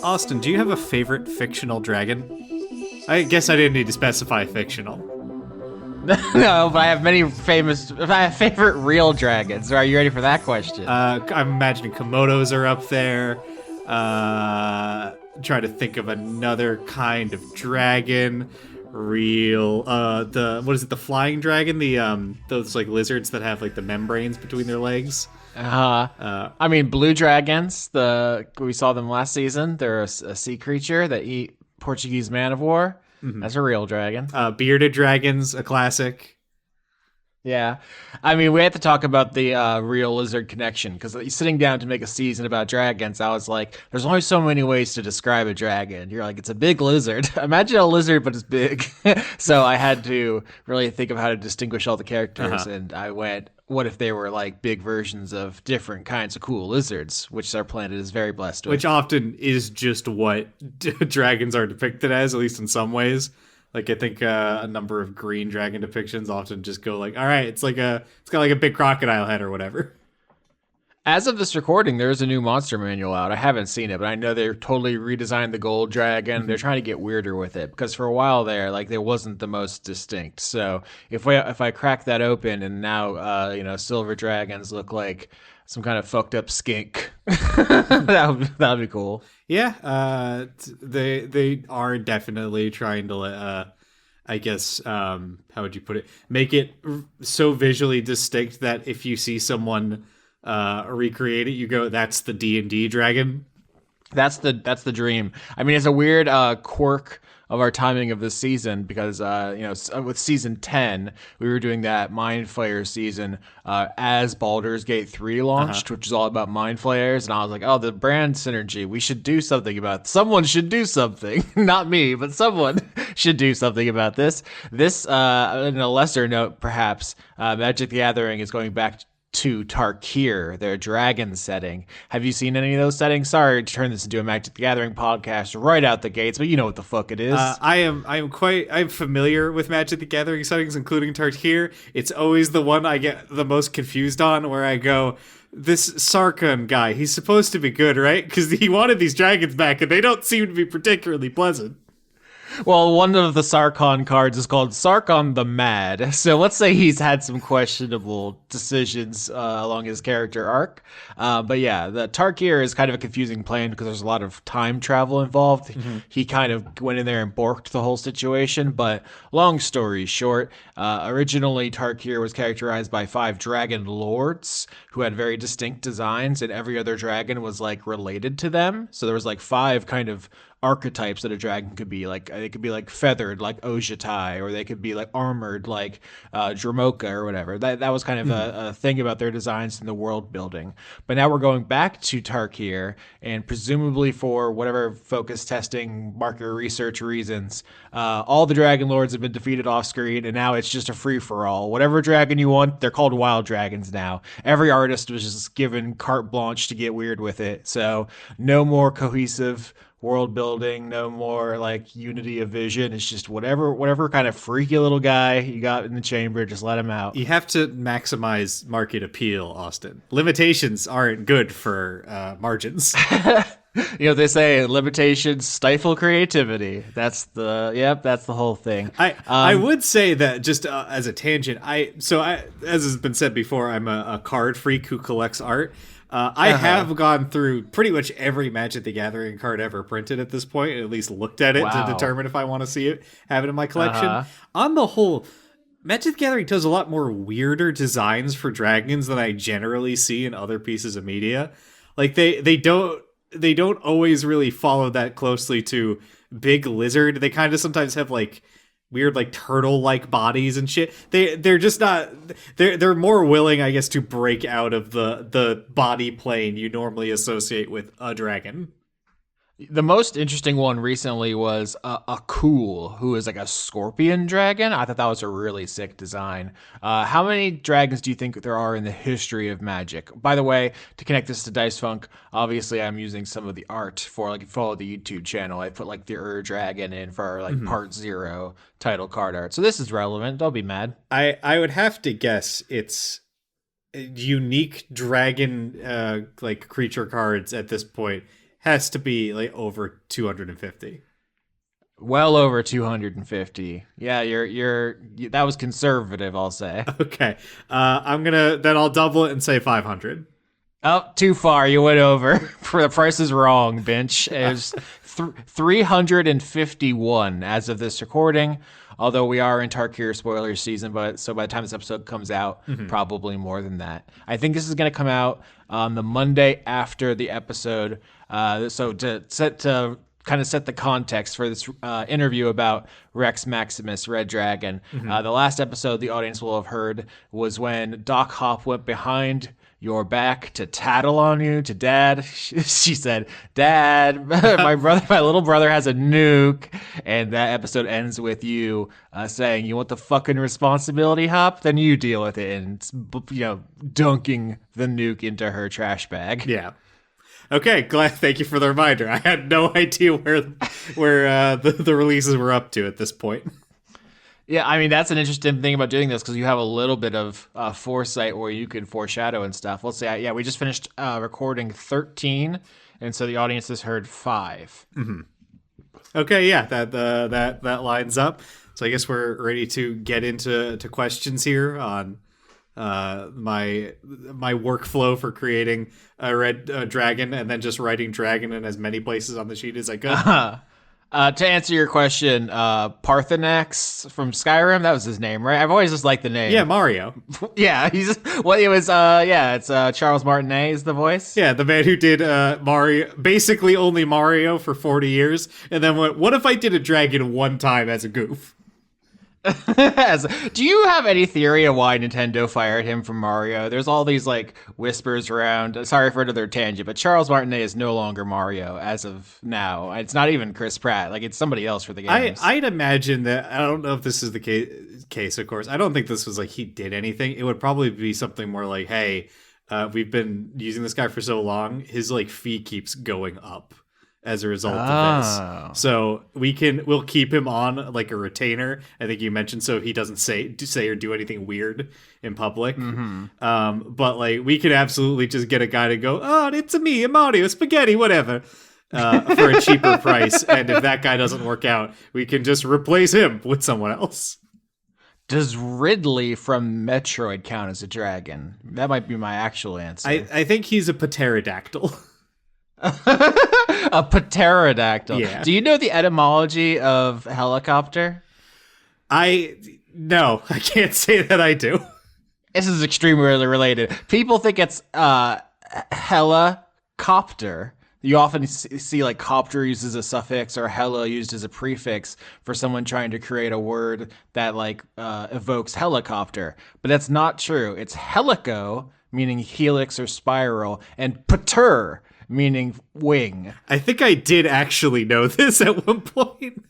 Austin, do you have a favorite fictional dragon? I guess I didn't need to specify fictional. No, but I have many famous. I have favorite real dragons. Are you ready for that question? I'm imagining Komodos are up there. Trying to think of another kind of dragon. Real. What is it? The flying dragon? Those like lizards that have like the membranes between their legs. I mean, blue dragons. We saw them last season. They're a sea creature that eat Portuguese man of war. Mm-hmm. That's a real dragon. Bearded dragons, a classic. Yeah. I mean, we had to talk about the real lizard connection, because sitting down to make a season about dragons, I was like, there's only so many ways to describe a dragon. You're like, it's a big lizard. Imagine a lizard, but it's big. So I had to really think of how to distinguish all the characters, and I went, what if they were like big versions of different kinds of cool lizards, which our planet is very blessed with. Which often is just what dragons are depicted as, at least in some ways. Like, I think a number of green dragon depictions often just go like, all right, it's got like a big crocodile head or whatever. As of this recording, there's a new monster manual out. I haven't seen it, but I know they're totally redesigned the gold dragon. Mm-hmm. They're trying to get weirder with it, because for a while there, like, there wasn't the most distinct. So if I crack that open and now silver dragons look like some kind of fucked up skink, that would be cool. Yeah, they are definitely trying to I guess, how would you put it? Make it so visually distinct that if you see someone recreate it, you go, that's the D&D dragon. That's the dream. I mean, it's a weird quirk of our timing of this season, because with season 10 we were doing that Mind Flayer season as Baldur's Gate 3 launched, which is all about Mind Flayers, and I was like, oh, the brand synergy, we should do something about it. Someone should do something. Not me, but someone should do something about this. In a lesser note, perhaps, Magic the Gathering is going back to Tarkir, their dragon setting. Have you seen any of those settings? Sorry to turn this into a Magic the Gathering podcast right out the gates, but you know what the fuck it is. I'm familiar with Magic the Gathering settings, including Tarkir. It's always the one I get the most confused on, where I go, this Sarkhan guy, he's supposed to be good, right? Because he wanted these dragons back, and they don't seem to be particularly pleasant. Well, one of the Sarkhan cards is called Sarkhan the Mad. So let's say he's had some questionable decisions along his character arc. But yeah, the Tarkir is kind of a confusing plan because there's a lot of time travel involved. Mm-hmm. He kind of went in there and borked the whole situation. But long story short, originally Tarkir was characterized by 5 dragon lords who had very distinct designs, and every other dragon was like related to them. So there was like 5 kind of archetypes that a dragon could be. Like, they could be like feathered like Ojatai, or they could be like armored like Dramoka or whatever. That was kind of a thing about their designs in the world building. But now we're going back to Tarkir, and presumably for whatever focus testing, market research reasons, all the dragon lords have been defeated off screen, and now it's just a free-for-all. Whatever dragon you want, they're called wild dragons now. Every artist was just given carte blanche to get weird with it. So no more cohesive world building, no more like unity of vision. It's just whatever kind of freaky little guy you got in the chamber, just let him out. You have to maximize market appeal, Austin. Limitations aren't good for margins. They say limitations stifle creativity. That's the whole thing. I would say that, just as a tangent, as has been said before, I'm a card freak who collects art. I have gone through pretty much every Magic the Gathering card ever printed at this point, and at least looked at it to determine if I want to see it, have it in my collection. On the whole, Magic the Gathering does a lot more weirder designs for dragons than I generally see in other pieces of media. Like, they don't always really follow that closely to big lizard. They kind of sometimes have like weird like turtle-like bodies and shit. They're just not, they're more willing, I guess, to break out of the body plane you normally associate with a dragon. The most interesting one recently was a Cool, who is like a scorpion dragon. I thought that was a really sick design. How many dragons do you think there are in the history of Magic? By the way, to connect this to Dice Funk, obviously I'm using some of the art for, like, follow the YouTube channel. I put like the Dragon in for like part 0 title card art. So this is relevant. Don't be mad. I would have to guess it's unique dragon like creature cards at this point has to be like over 250. Well over 250. Yeah, that was conservative, I'll say. Okay. I'll double it and say 500. Oh, too far. You went over. For the price is wrong, Bench. It was 351 as of this recording. Although we are in Tarkir spoiler season, so by the time this episode comes out, probably more than that. I think this is going to come out on the Monday after the episode. So to kind of set the context for this interview about Rex Maximus, Red Dragon. The last episode the audience will have heard was when Doc Hop went behind your back to tattle on you, to Dad. She said, "Dad, my little brother has a nuke," and that episode ends with you saying, "You want the fucking responsibility, Hop? Then you deal with it," and dunking the nuke into her trash bag. Yeah. Okay, thank you for the reminder. I had no idea where the releases were up to at this point. Yeah, I mean, that's an interesting thing about doing this because you have a little bit of foresight where you can foreshadow and stuff. Let's say, we just finished recording 13, and so the audience has heard 5. Mm-hmm. Okay, yeah, that lines up. So I guess we're ready to get into questions here on my workflow for creating a red dragon and then just writing dragon in as many places on the sheet as I could. To answer your question, Parthenax from Skyrim, that was his name, right? I've always just liked the name. Yeah, Mario. Yeah, it's Charles Martinet is the voice. Yeah, the man who did Mario, basically only Mario for 40 years, and then what if I did a dragon one time as a goof? Do you have any theory of why Nintendo fired him from Mario? There's all these like whispers around. Sorry for another tangent, but Charles Martinet is no longer Mario as of now. It's not even Chris Pratt. Like, it's somebody else for the games. I'd imagine that. I don't know if this is the case, of course. I don't think this was like he did anything. It would probably be something more like, hey, we've been using this guy for so long, his like fee keeps going up as a result of this. So we'll keep him on like a retainer. I think you mentioned, so he doesn't say or do anything weird in public. But like we could absolutely just get a guy to go, "Oh, it's me, Mario, spaghetti, whatever," for a cheaper price. And if that guy doesn't work out, we can just replace him with someone else. Does Ridley from Metroid count as a dragon? That might be my actual answer. I think he's a pterodactyl. A pterodactyl. Yeah. Do you know the etymology of helicopter? No, I can't say that I do. This is extremely related. People think it's helicopter. You often see like copter used as a suffix or hella used as a prefix for someone trying to create a word that like evokes helicopter. But that's not true. It's helico, meaning helix or spiral, and pater, meaning wing. I think I did actually know this at one point.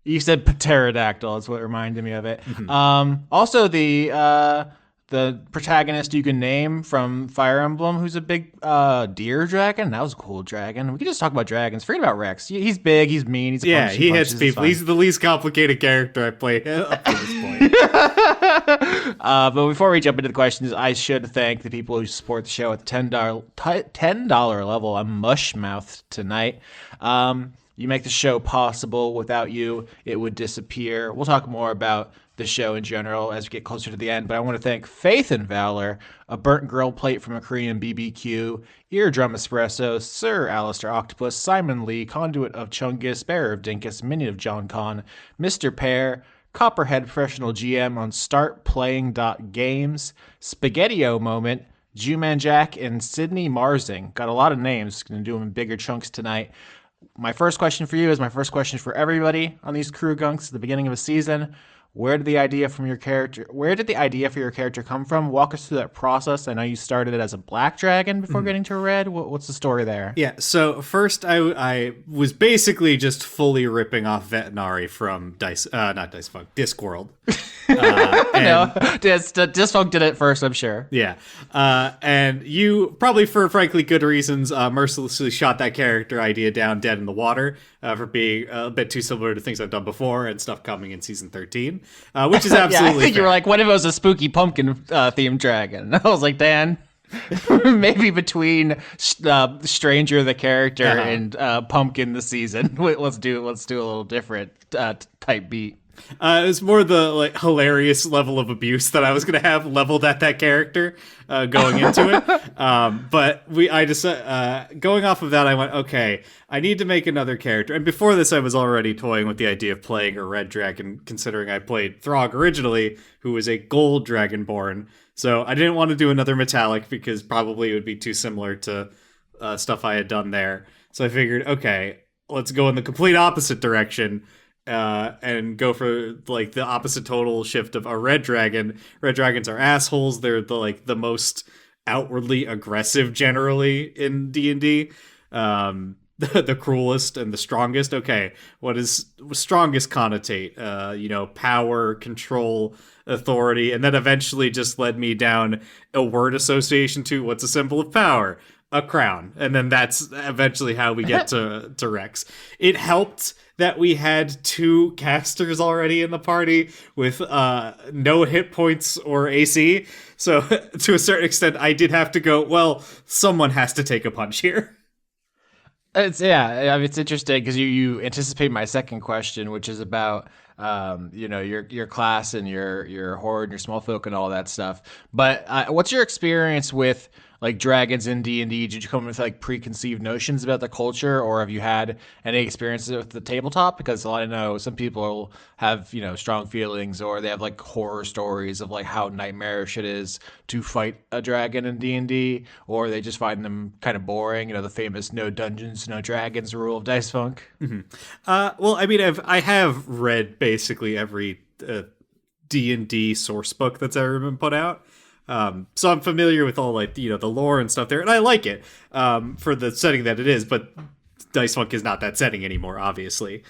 You said pterodactyl is what reminded me of it. Also, the protagonist you can name from Fire Emblem, who's a big deer dragon. That was a cool dragon. We can just talk about dragons. Forget about Rex. He's big. He's mean. He's he hits people. He's the least complicated character I play up to this point. But before we jump into the questions, I should thank the people who support the show at the $10 level. I'm mush-mouthed tonight. You make the show possible. Without you, it would disappear. We'll talk more about the show in general as we get closer to the end, but I want to thank Faith and Valor, a burnt grill plate from a Korean BBQ, Eardrum Espresso, Sir Alistair Octopus, Simon Lee, Conduit of Chungus, Bearer of Dinkus, Minion of John Con, Mr. Pear, Copperhead Professional GM on StartPlaying.Games, Spaghetti-O Moment, Juman Jack, and Sydney Marsing. Got a lot of names. Going to do them in bigger chunks tonight. My first question for you is my first question for everybody on these crew gunks at the beginning of a season. Where did the idea for your character come from? Walk us through that process. I know you started it as a black dragon before getting to a red. What's the story there? Yeah, so first I was basically just fully ripping off Vetinari from Discworld. No, Disfunk did it first, I'm sure. Yeah. And you, probably for frankly good reasons, mercilessly shot that character idea down dead in the water for being a bit too similar to things I've done before and stuff coming in season 13. which is Yeah, I absolutely think you were fair. like, what if it was a spooky pumpkin themed dragon? I was like, Dan, maybe between Stranger the character Uh-huh. and Pumpkin the season, let's do a little different type beat. It was more the like hilarious level of abuse that I was gonna have leveled at that character going into it. But I just going off of that, I went, okay, I need to make another character. And before this, I was already toying with the idea of playing a red dragon, considering I played Throg originally, who was a gold dragonborn. So I didn't want to do another metallic because probably it would be too similar to stuff I had done there. So I figured, okay, let's go in the complete opposite direction and go for like the opposite total shift of a red dragon. Red dragons are assholes. They're the most outwardly aggressive generally in D&D. The cruelest and the strongest. Okay, what is strongest connotate? Power, control, authority, and then eventually just led me down a word association to what's a symbol of power? A crown. And then that's eventually how we get to Rex. It helped that we had two casters already in the party with no hit points or AC. So to a certain extent, I did have to go, well, someone has to take a punch here. It's interesting because you anticipate my second question, which is about your class and your horde and your small folk and all that stuff. But what's your experience with like dragons in D&D? Did you come with like preconceived notions about the culture, or have you had any experiences with the tabletop? Because I know some people have strong feelings, or they have like horror stories of like how nightmarish it is to fight a dragon in D&D, or they just find them kind of boring. The famous "no dungeons, no dragons" rule of Dice Funk. Well, I mean, I have read basically every D&D source book that's ever been put out. So I'm familiar with all the lore and stuff there, and I like it for the setting that it is. But Dice Funk is not that setting anymore, obviously.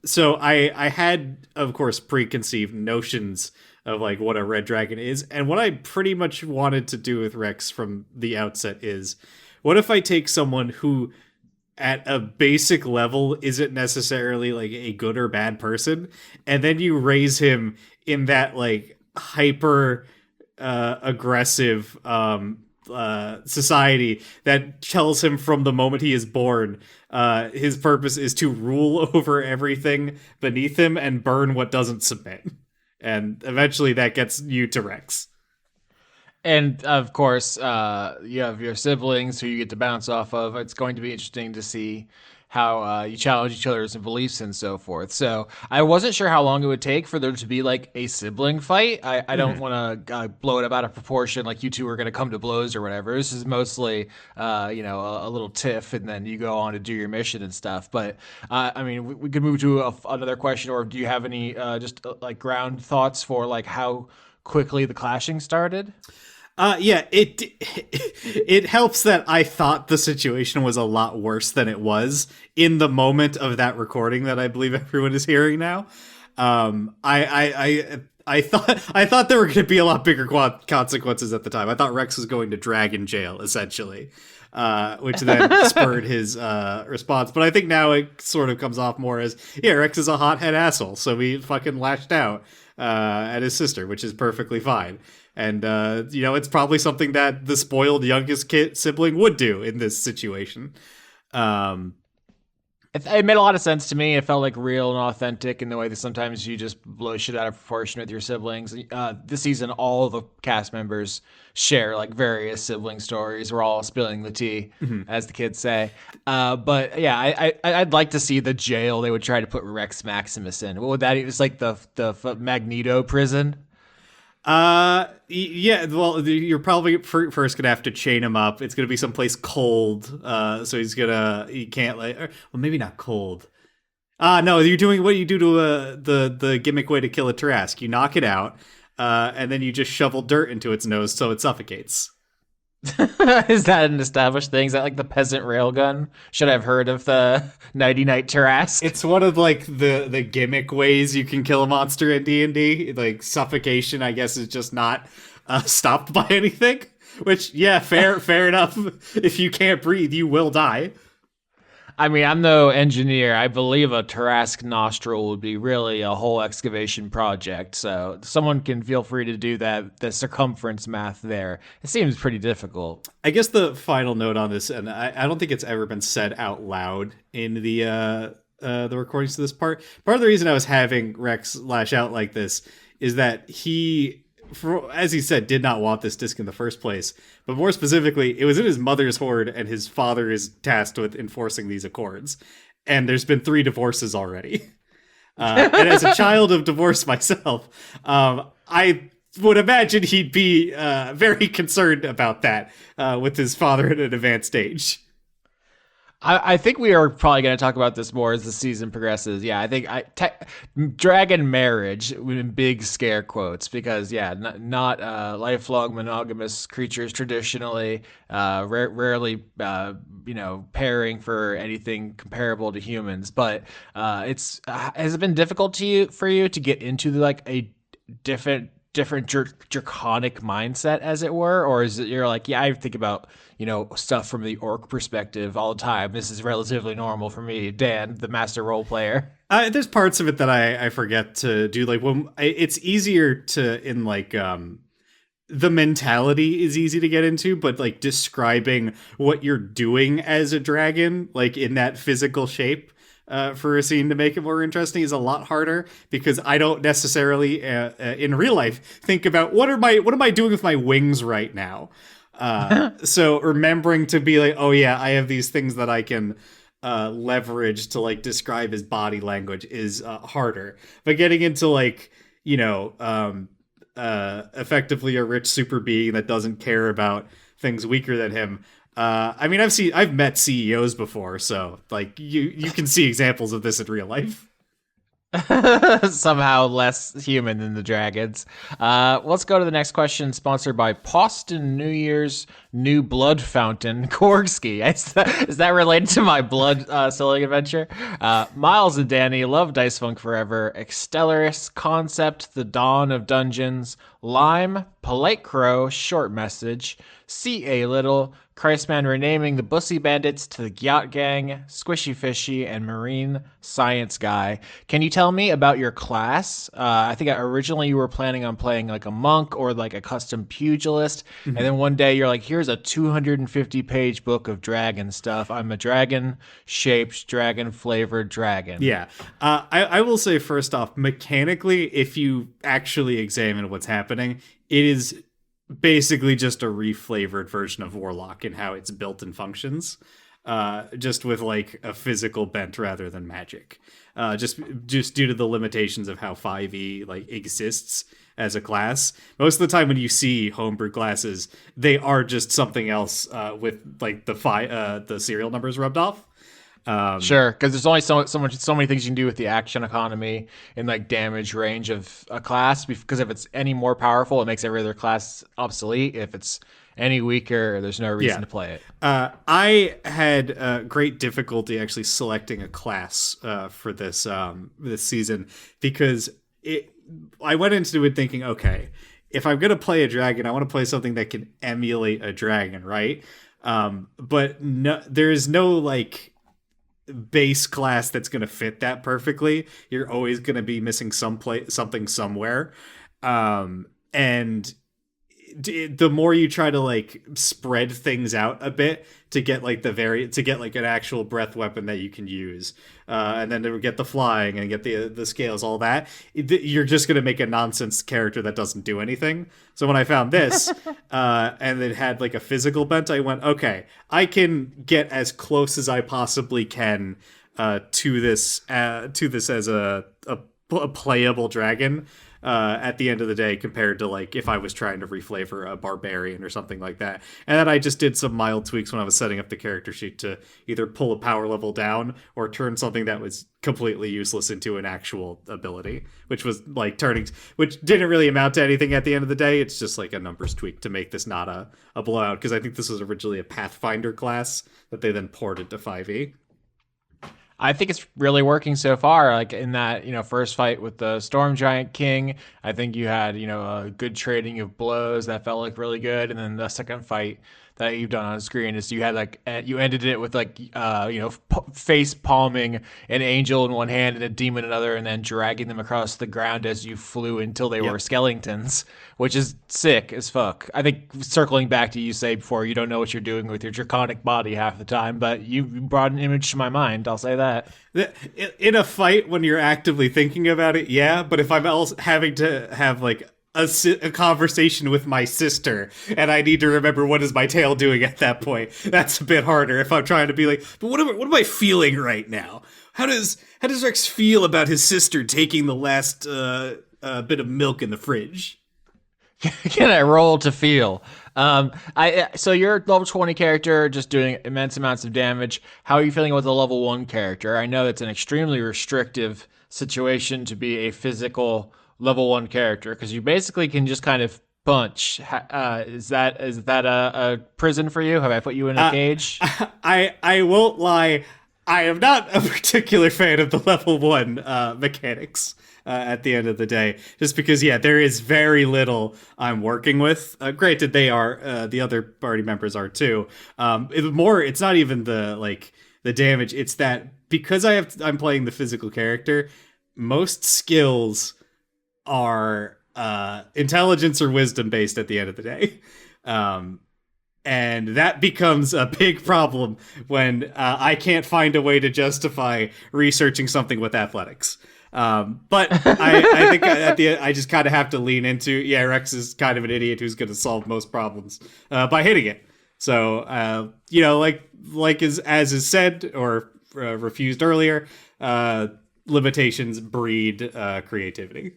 So I had, of course, preconceived notions of like what a red dragon is, and what I pretty much wanted to do with Rex from the outset is, what if I take someone who, at a basic level, isn't necessarily like a good or bad person, and then you raise him in that like hyper aggressive society that tells him from the moment he is born his purpose is to rule over everything beneath him and burn what doesn't submit. And eventually that gets you to Rex. And of course, you have your siblings who you get to bounce off of. It's going to be interesting to see how you challenge each other's beliefs and so forth. So I wasn't sure how long it would take for there to be like a sibling fight. I don't want to blow it up out of proportion, like you two are going to come to blows or whatever. This is mostly, a little tiff, and then you go on to do your mission and stuff. But I mean, we could move to another question, or do you have any like ground thoughts for like how quickly the clashing started? Yeah, it helps that I thought the situation was a lot worse than it was in the moment of that recording that I believe everyone is hearing now. I thought there were going to be a lot bigger consequences at the time. I thought Rex was going to dragon jail essentially, which then spurred his response. But I think now it sort of comes off more as, yeah, Rex is a hothead asshole, so he fucking lashed out at his sister, which is perfectly fine. And, it's probably something that the spoiled youngest sibling would do in this situation. It made a lot of sense to me. It felt like real and authentic in the way that sometimes you just blow shit out of proportion with your siblings. This season, all of the cast members share like various sibling stories. We're all spilling the tea, as the kids say. But yeah, I'd like to see the jail they would try to put Rex Maximus in. What would that? It was like the Magneto prison. Yeah, well, you're probably first gonna have to chain him up. It's gonna be someplace cold, so he can't well, maybe not cold. No, you're doing what you do to the gimmick way to kill a Tarrasque. You knock it out, and then you just shovel dirt into its nose so it suffocates. Is that an established thing? Is that like the peasant railgun? Should I have heard of the Nighty Night Tarrasque? It's one of like the gimmick ways you can kill a monster in D&D. Like suffocation, I guess, is just not stopped by anything. Which, yeah, fair enough. If you can't breathe, you will die. I mean, I'm no engineer. I believe a Tarrasque nostril would be really a whole excavation project. So someone can feel free to do that, the circumference math there. It seems pretty difficult. I guess the final note on this, and I don't think it's ever been said out loud in the recordings to this part. Part of the reason I was having Rex lash out like this is that as he said, did not want this disc in the first place. But more specifically, it was in his mother's hoard, and his father is tasked with enforcing these accords. And there's been 3 divorces already. And as a child of divorce myself, I would imagine he'd be very concerned about that with his father at an advanced age. I think we are probably going to talk about this more as the season progresses. Yeah, I think dragon marriage in big scare quotes because not lifelong monogamous creatures traditionally, rarely pairing for anything comparable to humans. But has it been difficult for you to get into a different draconic mindset, as it were, or is it you're like, yeah, I think about stuff from the orc perspective all the time. This is relatively normal for me, Dan, the master role player. There's parts of it that I forget to do. Like when it's easier to the mentality is easy to get into, but like describing what you're doing as a dragon, like in that physical shape. For a scene to make it more interesting is a lot harder because I don't necessarily in real life think about what am I doing with my wings right now. So remembering to be like, oh yeah, I have these things that I can leverage to like describe his body language is harder. But getting into effectively a rich super being that doesn't care about things weaker than him. I mean, I've met CEOs before, so like you can see examples of this in real life. Somehow less human than the dragons. Let's go to the next question, sponsored by Boston New Year's New Blood Fountain, Korgsky. Is that related to my blood selling adventure? Miles and Danny love Dice Funk Forever, Extellaris, Concept, The Dawn of Dungeons, Lime, Polite Crow, Short Message, C.A. Little, Christman renaming the Bussy Bandits to the Gyat Gang, Squishy Fishy, and Marine Science Guy. Can you tell me about your class? I think originally you were planning on playing like a monk or like a custom pugilist, and then one day you're like, here's a 250-page book of dragon stuff. I'm a dragon-shaped, dragon-flavored dragon. Yeah. I will say first off, mechanically, if you actually examine what's happening, it is basically just a reflavored version of Warlock in how it's built and functions, just with like a physical bent rather than magic. Just due to the limitations of how 5e like exists as a class. Most of the time when you see homebrew classes, they are just something else with like the serial numbers rubbed off. Sure, because there's only so many things you can do with the action economy and like damage range of a class. Because if it's any more powerful, it makes every other class obsolete. If it's any weaker, there's no reason to play it. I had great difficulty actually selecting a class for this season because I went into it thinking, okay, if I'm gonna play a dragon, I want to play something that can emulate a dragon, right? But no, there is no like base class that's going to fit that perfectly. You're always going to be missing something somewhere. And the more you try to like spread things out a bit to get like an actual breath weapon that you can use, and then to get the flying and get the scales, all that, you're just going to make a nonsense character that doesn't do anything. So when I found this, and it had like a physical bent, I went, okay, I can get as close as I possibly can to this as a playable dragon. At the end of the day, compared to like if I was trying to reflavor a barbarian or something like that. And then I just did some mild tweaks when I was setting up the character sheet to either pull a power level down or turn something that was completely useless into an actual ability, which was like which didn't really amount to anything at the end of the day. It's just like a numbers tweak to make this not a blowout, because I think this was originally a Pathfinder class that they then ported to 5e. I think it's really working so far. Like in that, first fight with the Storm Giant King, I think you had, a good trading of blows that felt like really good. And then the second fight that you've done on screen is you had like you ended it with like face palming an angel in one hand and a demon in another, and then dragging them across the ground as you flew until they were skeletons, which is sick as fuck. I think circling back to you say before, you don't know what you're doing with your draconic body half the time, but you brought an image to my mind. I'll say that. In a fight, when you're actively thinking about it, yeah, but if I'm also having to have like a conversation with my sister and I need to remember what is my tail doing at that point, that's a bit harder if I'm trying to be like, but what am I feeling right now? How does Rex feel about his sister taking the last bit of milk in the fridge? Can I roll to feel? So you're a level 20 character, just doing immense amounts of damage. How are you feeling with a level 1 character? I know it's an extremely restrictive situation to be a physical level 1 character, because you basically can just kind of punch. Is that a prison for you? Have I put you in a cage? I won't lie. I am not a particular fan of the level 1 mechanics at the end of the day, just because, there is very little I'm working with. Granted, they are, the other party members are too. It's not even the damage. It's that because I'm playing the physical character, most skills are intelligence or wisdom based at the end of the day. And that becomes a big problem when I can't find a way to justify researching something with athletics. But I think at the end, I just kind of have to lean into, Rex is kind of an idiot who's going to solve most problems by hitting it. So, like as is said or refused earlier, limitations breed creativity.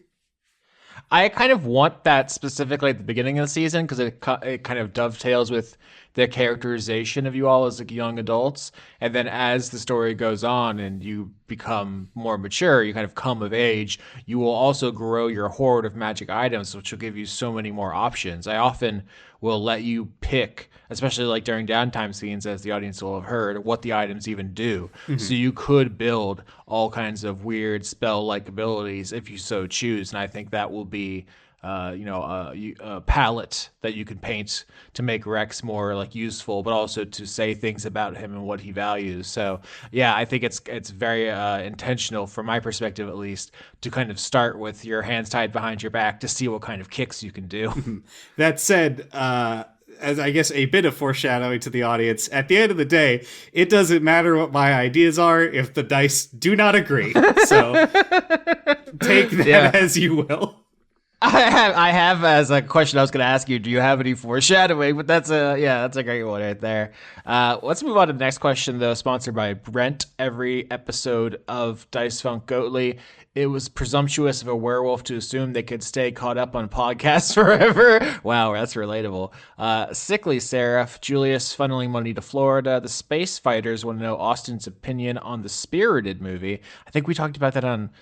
I kind of want that specifically at the beginning of the season, because it kind of dovetails with the characterization of you all as like young adults. And then as the story goes on and you become more mature, you kind of come of age, you will also grow your hoard of magic items, which will give you so many more options. I often will let you pick, especially like during downtime scenes, as the audience will have heard, what the items even do. Mm-hmm. So you could build all kinds of weird spell-like abilities if you so choose. And I think that will be a palette that you can paint to make Rex more like useful, but also to say things about him and what he values. So I think it's very intentional, from my perspective at least, to kind of start with your hands tied behind your back to see what kind of kicks you can do. That said, as I guess a bit of foreshadowing to the audience, at the end of the day, it doesn't matter what my ideas are if the dice do not agree. So take that as you will. I have as a question I was going to ask you, do you have any foreshadowing? But that's a great one right there. Let's move on to the next question, though, sponsored by Brent. Every episode of Dice Funk Goatly, it was presumptuous of a werewolf to assume they could stay caught up on podcasts forever. Wow, that's relatable. Sickly Seraph, Julius funneling money to Florida. The Space Fighters want to know Austin's opinion on the Spirited movie. I think we talked about that on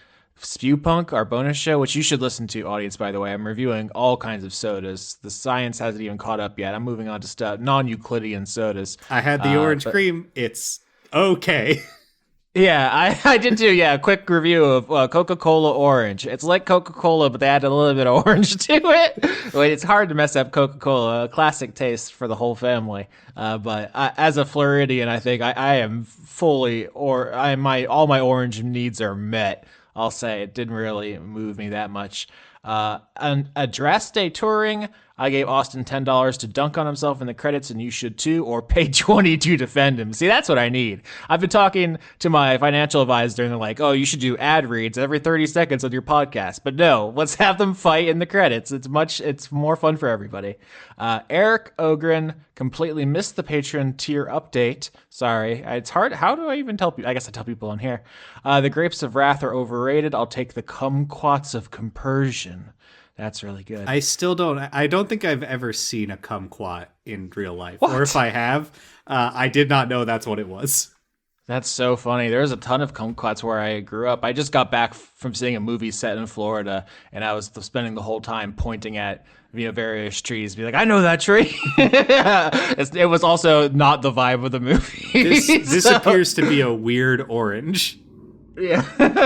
Spewpunk, our bonus show, which you should listen to, audience, by the way. I'm reviewing all kinds of sodas. The science hasn't even caught up yet. I'm moving on to stuff non-Euclidean sodas. I had the orange cream. It's okay. Yeah, I did too. Yeah, a quick review of Coca-Cola Orange. It's like Coca-Cola, but they added a little bit of orange to it. Wait, it's hard to mess up Coca-Cola. A classic taste for the whole family. But as a Floridian, I think I am fully, all my orange needs are met. I'll say it didn't really move me that much. And Address Day Touring, I gave Austin $10 to dunk on himself in the credits, and you should too, or pay $20 to defend him. See, that's what I need. I've been talking to my financial advisor, and they're like, oh, you should do ad reads every 30 seconds on your podcast. But no, let's have them fight in the credits. It's more fun for everybody. Eric Ogren completely missed the Patreon tier update. Sorry. It's hard. How do I even tell people? I guess I tell people on here. The Grapes of Wrath are overrated. I'll take the Kumquats of Compersion. That's really good. I don't think I've ever seen a kumquat in real life. What? Or if I have, I did not know that's what it was. That's so funny. There's a ton of kumquats where I grew up. I just got back from seeing a movie set in Florida, and I was spending the whole time pointing at various trees, be like, I know that tree. It was also not the vibe of the movie. This appears to be a weird orange. Yeah,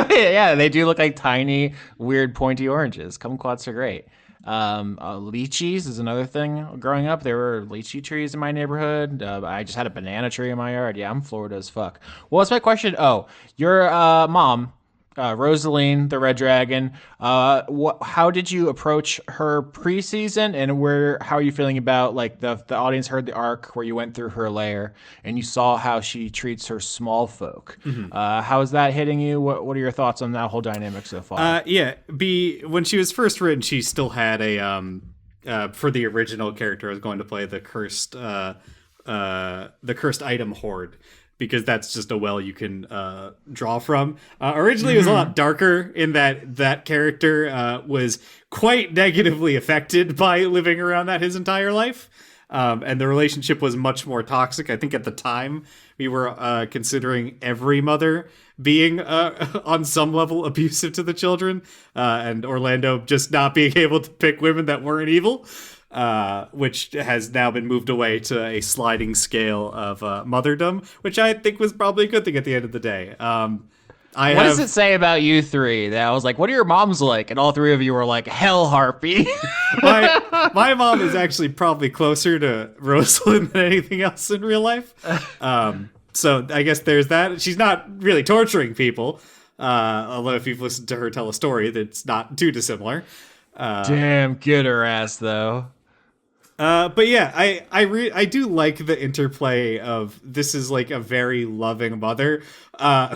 yeah, they do look like tiny, weird, pointy oranges. Kumquats are great. Lychees is another thing growing up. There were lychee trees in my neighborhood. I just had a banana tree in my yard. Yeah, I'm Florida as fuck. Well, what's my question? Oh, your mom, Rosaline, the Red Dragon. How did you approach her preseason, and how are you feeling about like the audience heard the arc where you went through her lair and you saw how she treats her small folk? How is that hitting you? What are your thoughts on that whole dynamic so far? Yeah, when she was first written, she still had a for the original character, I was going to play the cursed item horde, because that's just a well you can draw from. Originally, it was a lot darker in that character was quite negatively affected by living around that his entire life. And the relationship was much more toxic. I think at the time we were considering every mother being on some level abusive to the children, and Orlando just not being able to pick women that weren't evil. Which has now been moved away to a sliding scale of motherdom, which I think was probably a good thing at the end of the day. What does it say about you three? That I was like, what are your moms like? And all three of you were like, hell harpy. my mom is actually probably closer to Rosalind than anything else in real life. So I guess there's that. She's not really torturing people, although if you've listened to her tell a story, that's not too dissimilar. Damn, get her ass though. But yeah, I do like the interplay of this is like a very loving mother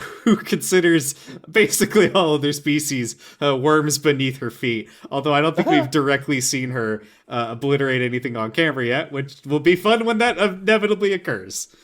who considers basically all other species worms beneath her feet. Although I don't think we've directly seen her obliterate anything on camera yet, which will be fun when that inevitably occurs.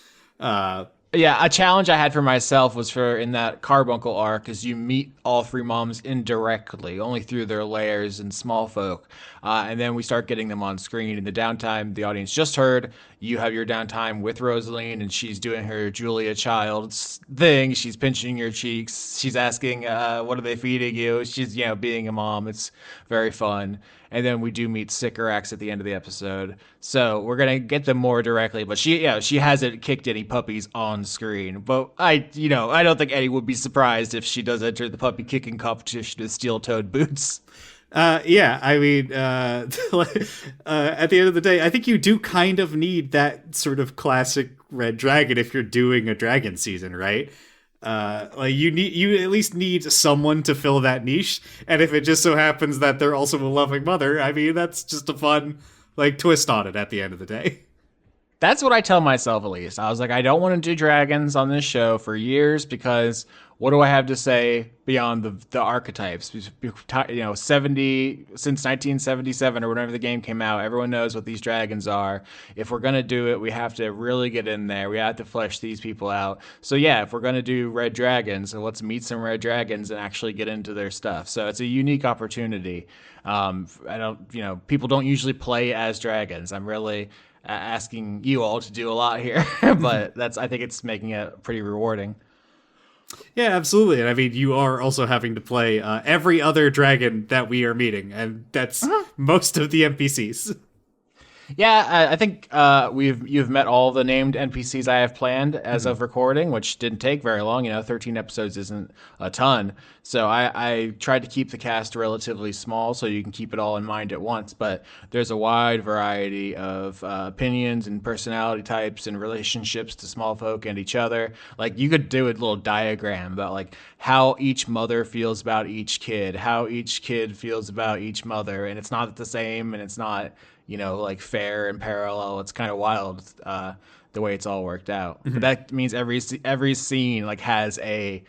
Yeah, a challenge I had for myself was for in that Carbuncle arc is you meet all three moms indirectly, only through their layers and small folk. And then we start getting them on screen. In the downtime the audience just heard, you have your downtime with Rosaline, and she's doing her Julia Child's thing. She's pinching your cheeks. She's asking, what are they feeding you? She's, being a mom. It's very fun. And then we do meet Sycorax at the end of the episode. So we're going to get them more directly. But she hasn't kicked any puppies on screen. But I don't think Eddie would be surprised if she does enter the puppy kicking competition with steel-toed boots. Yeah, I mean, at the end of the day, I think you do kind of need that sort of classic red dragon if you're doing a dragon season, right? Like you at least need someone to fill that niche, and if it just so happens that they're also a loving mother, I mean, that's just a fun like twist on it at the end of the day. That's what I tell myself, at least. I was like, I don't want to do dragons on this show for years because what do I have to say beyond the archetypes? 70 since 1977 or whenever the game came out, everyone knows what these dragons are. If we're gonna do it, we have to really get in there. We have to flesh these people out. So yeah, if we're gonna do red dragons, so let's meet some red dragons and actually get into their stuff. So it's a unique opportunity. People don't usually play as dragons. I'm really asking you all to do a lot here, but I think it's making it pretty rewarding. Yeah, absolutely. And I mean, you are also having to play every other dragon that we are meeting, and that's most of the NPCs. Yeah, I think you've met all the named NPCs I have planned as of recording, which didn't take very long. 13 episodes isn't a ton. So I tried to keep the cast relatively small so you can keep it all in mind at once. But there's a wide variety of opinions and personality types and relationships to small folk and each other. Like you could do a little diagram about like how each mother feels about each kid, how each kid feels about each mother. And it's not the same, and it's not like fair and parallel. It's kind of wild the way it's all worked out. But that means every scene like has a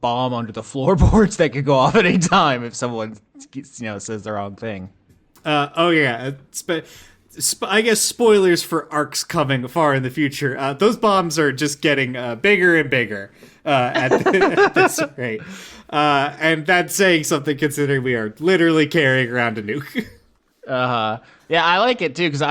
bomb under the floorboards that could go off at any time if someone says the wrong thing. I guess spoilers for arcs coming far in the future. Those bombs are just getting bigger and bigger at this rate, and that's saying something considering we are literally carrying around a nuke. Yeah, I like it too because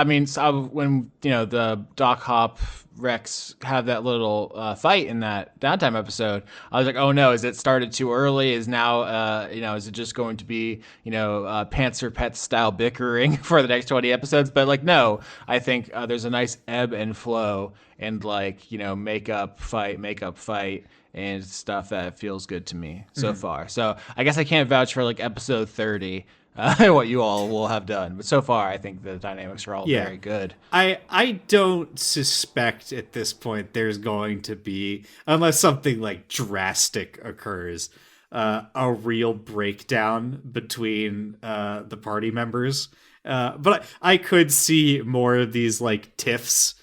when the Doc Hop Rex have that little fight in that downtime episode, I was like, oh no, is it started too early? Is now, is it just going to be, pants or pets style bickering for the next 20 episodes? But like, no, I think there's a nice ebb and flow and like, make up fight and stuff that feels good to me so far. So I guess I can't vouch for like episode 30. What you all will have done. But so far, I think the dynamics are all very good. I don't suspect at this point there's going to be, unless something like drastic occurs, a real breakdown between the party members. But I could see more of these like tiffs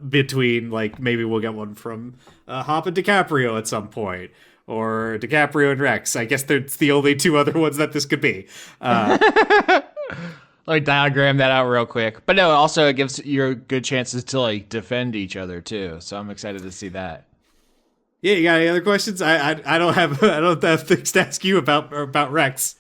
between, like, maybe we'll get one from Hop and DiCaprio at some point. Or DiCaprio and Rex. I guess that's the only two other ones that this could be. Like diagram that out real quick. But no, also it gives you good chances to like defend each other too. So I'm excited to see that. Yeah, you got any other questions? I don't have things to ask you about Rex.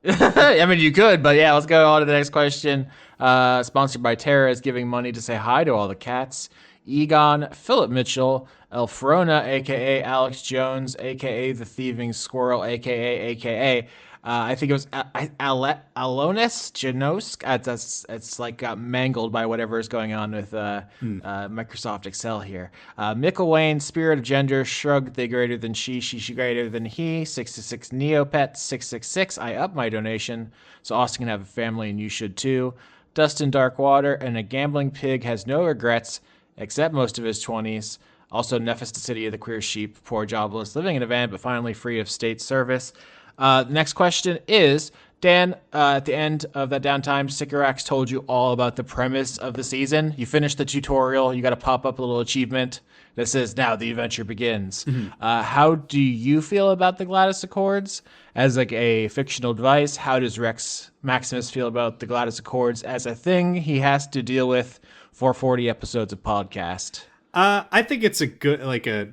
I mean, you could, but yeah, let's go on to the next question. Sponsored by Tara is giving money to say hi to all the cats. Egon, Philip Mitchell, Elfrona, a.k.a. Alex Jones, a.k.a. The Thieving Squirrel, a.k.a. I think it was Alonis Janosk. It's like got mangled by whatever is going on with Microsoft Excel here. Mickle Wayne, Spirit of Gender, Shrug, they greater than she greater than he, 666 Neopet, 666, I up my donation, so Austin can have a family and you should too. Dustin Darkwater, and a gambling pig has no regrets, except most of his 20s. Also, Nephis, the city of the queer sheep, poor jobless, living in a van, but finally free of state service. The next question is, Dan, at the end of that downtime, Sycorax told you all about the premise of the season. You finished the tutorial. You got to pop up a little achievement that says, now the adventure begins. How do you feel about the Gladys Accords as like a fictional device? How does Rex Maximus feel about the Gladys Accords as a thing he has to deal with for 40 episodes of podcast? I think it's a good, like a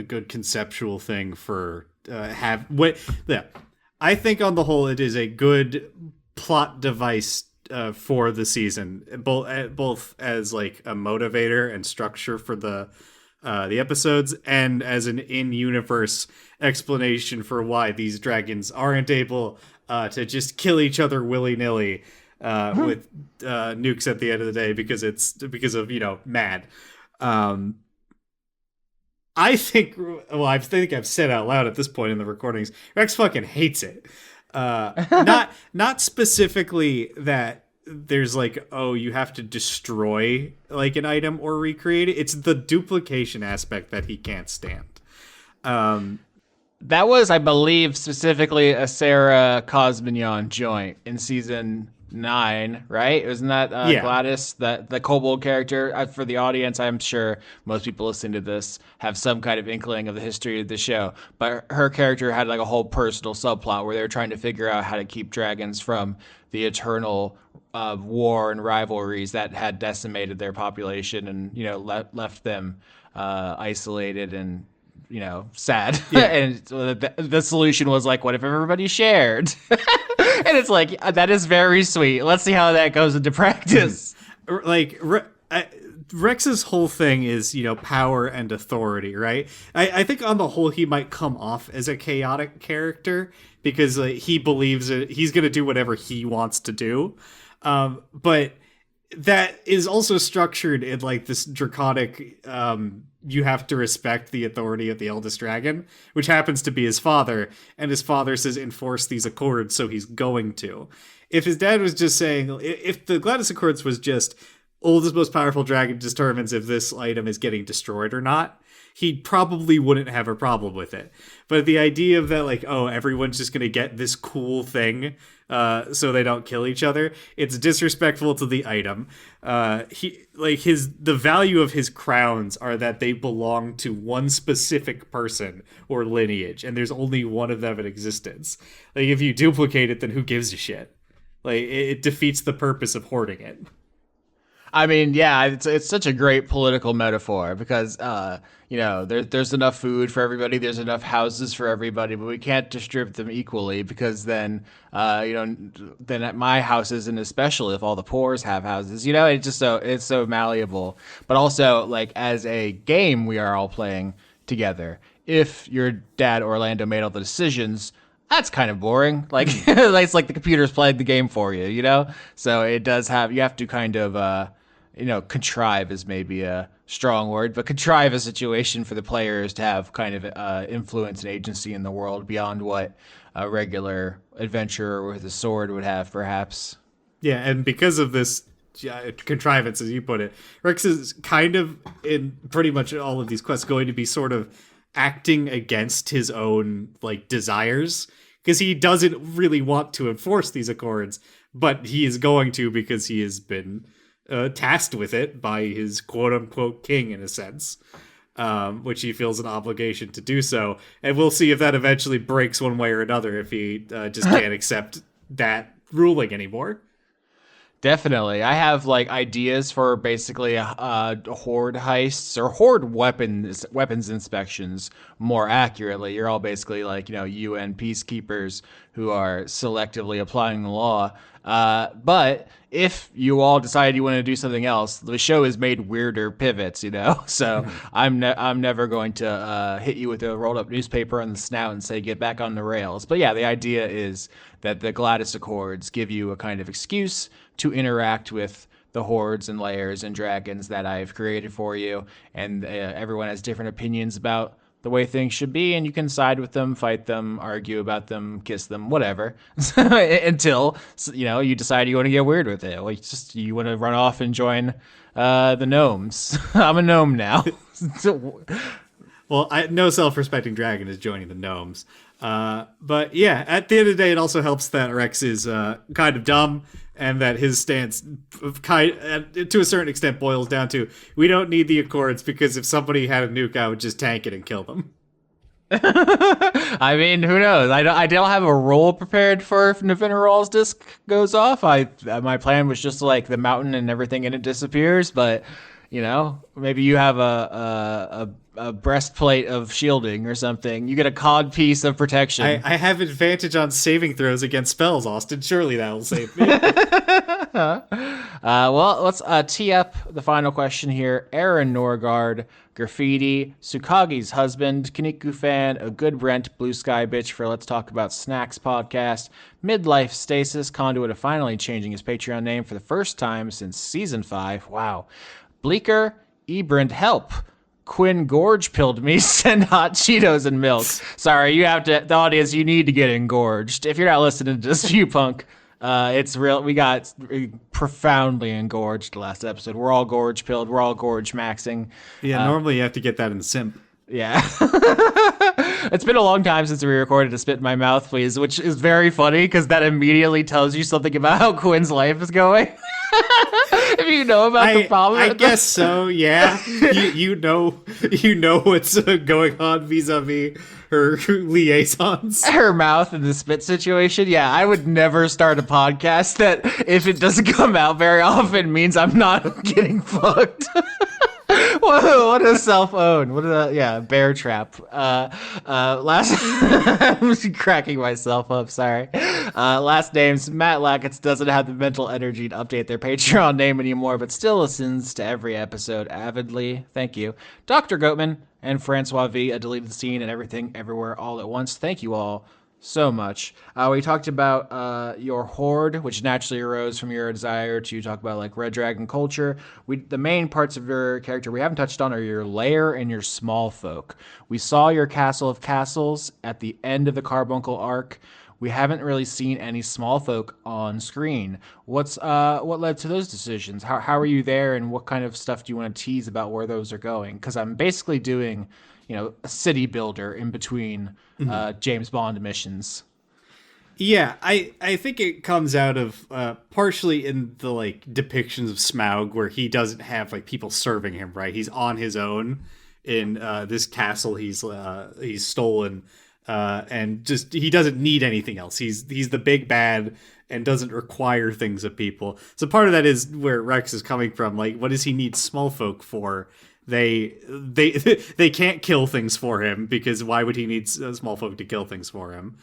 good conceptual thing for I think on the whole it is a good plot device for the season, both as like a motivator and structure for the episodes, and as an in-universe explanation for why these dragons aren't able to just kill each other willy-nilly with nukes at the end of the day because of mad. I think I've said out loud at this point in the recordings, Rex fucking hates it. Not specifically that there's like, oh, you have to destroy like an item or recreate it. It's the duplication aspect that he can't stand. That was, I believe, specifically a Sarah Cosmignon joint in season 9, right? Wasn't that Gladys, the kobold character? For the audience, I'm sure most people listening to this have some kind of inkling of the history of the show, but her character had like a whole personal subplot where they were trying to figure out how to keep dragons from the eternal war and rivalries that had decimated their population and left them isolated and sad. Yeah. And the solution was like, what if everybody shared? And it's like, that is very sweet. Let's see how that goes into practice. Like, Rex's whole thing is, power and authority, right? I think on the whole, he might come off as a chaotic character because he believes that he's going to do whatever he wants to do. But that is also structured in like this draconic, you have to respect the authority of the eldest dragon, which happens to be his father, and his father says enforce these accords, so he's going to. If his dad was just saying, if the Gladys Accords was just oldest most powerful dragon determines if this item is getting destroyed or not, he probably wouldn't have a problem with it. But the idea of that, like, oh, everyone's just going to get this cool thing so they don't kill each other, it's disrespectful to the item. The value of his crowns are that they belong to one specific person or lineage, and there's only one of them in existence. Like, if you duplicate it, then who gives a shit? Like, it defeats the purpose of hoarding it. I mean, yeah, it's such a great political metaphor because there's enough food for everybody, there's enough houses for everybody, but we can't distribute them equally because then then at my house isn't as special if all the poors have houses. It's so malleable. But also, like, as a game we are all playing together. If your dad Orlando made all the decisions, that's kind of boring. Like, it's like the computer's playing the game for you, you know? So it does have, you have to kind of, contrive is maybe a strong word, but contrive a situation for the players to have kind of influence and agency in the world beyond what a regular adventurer with a sword would have, perhaps. Yeah, and because of this contrivance, as you put it, Rex is kind of in pretty much all of these quests going to be sort of acting against his own like desires because he doesn't really want to enforce these accords, but he is going to because he has been tasked with it by his quote-unquote king in a sense, which he feels an obligation to do so. And we'll see if that eventually breaks one way or another if he just can't accept that ruling anymore. Definitely. I have like ideas for basically horde heists or horde weapons inspections more accurately. You're all basically like, UN peacekeepers who are selectively applying the law. But if you all decide you want to do something else, the show has made weirder pivots, So I'm never going to hit you with a rolled up newspaper on the snout and say get back on the rails. But yeah, the idea is that the Gladys Accords give you a kind of excuse to interact with the hordes and layers and dragons that I've created for you, and everyone has different opinions about the way things should be, and you can side with them, fight them, argue about them, kiss them, whatever, until you decide you want to get weird with it. Like, just you want to run off and join the gnomes. I'm a gnome now. Well, no self-respecting dragon is joining the gnomes. But yeah, at the end of the day, it also helps that Rex is kind of dumb, and that his stance, to a certain extent, boils down to we don't need the Accords because if somebody had a nuke, I would just tank it and kill them. I mean, who knows? I don't have a roll prepared for if Navinaral's disc goes off. My plan was just like the mountain and everything in it disappears, but maybe you have a breastplate of shielding or something. You get a cod piece of protection. I have advantage on saving throws against spells, Austin. Surely that will save me. Well, let's tee up the final question here. Aaron Norgard, Graffiti, Tsukagi's husband, Kaniku fan, a good Brent, Blue Sky bitch for Let's Talk About Snacks podcast, Midlife Stasis, conduit of finally changing his Patreon name for the first time since season 5. Wow. Bleaker, Ebrand, help. Quinn Gorge pilled me, send hot Cheetos and milk. Sorry, the audience, you need to get engorged. If you're not listening to Dispute Punk, it's real. We got profoundly engorged last episode. We're all gorge pilled. We're all gorge maxing. Yeah, normally you have to get that in Simp. Yeah. It's been a long time since we recorded a Spit in My Mouth, please, which is very funny because that immediately tells you something about how Quinn's life is going. If you know about the problem. I guess so, yeah. you know what's going on vis-a-vis her liaisons. Her mouth in the spit situation. Yeah, I would never start a podcast that if it doesn't come out very often means I'm not getting fucked. Whoa, what a self-own. What a, bear trap. Last, I'm cracking myself up, sorry. Last names, Matt Lackett doesn't have the mental energy to update their Patreon name anymore, but still listens to every episode avidly. Thank you. Dr. Goatman and Francois V, a deleted scene and everything, everywhere, all at once. Thank you all so much. We talked about your horde, which naturally arose from your desire to talk about like Red Dragon culture. The main parts of your character we haven't touched on are your lair and your small folk. We saw your Castle of Castles at the end of the Carbuncle arc. We haven't really seen any small folk on screen. What led to those decisions? How are you there, and what kind of stuff do you want to tease about where those are going? Because I'm basically doing a city builder in between James Bond missions. Yeah, I think it comes out of partially in the like depictions of Smaug where he doesn't have like people serving him, right? He's on his own in this castle he's stolen and just he doesn't need anything else. He's the big bad and doesn't require things of people. So part of that is where Rex is coming from. Like, what does he need small folk for? They they can't kill things for him, because why would he need small folk to kill things for him?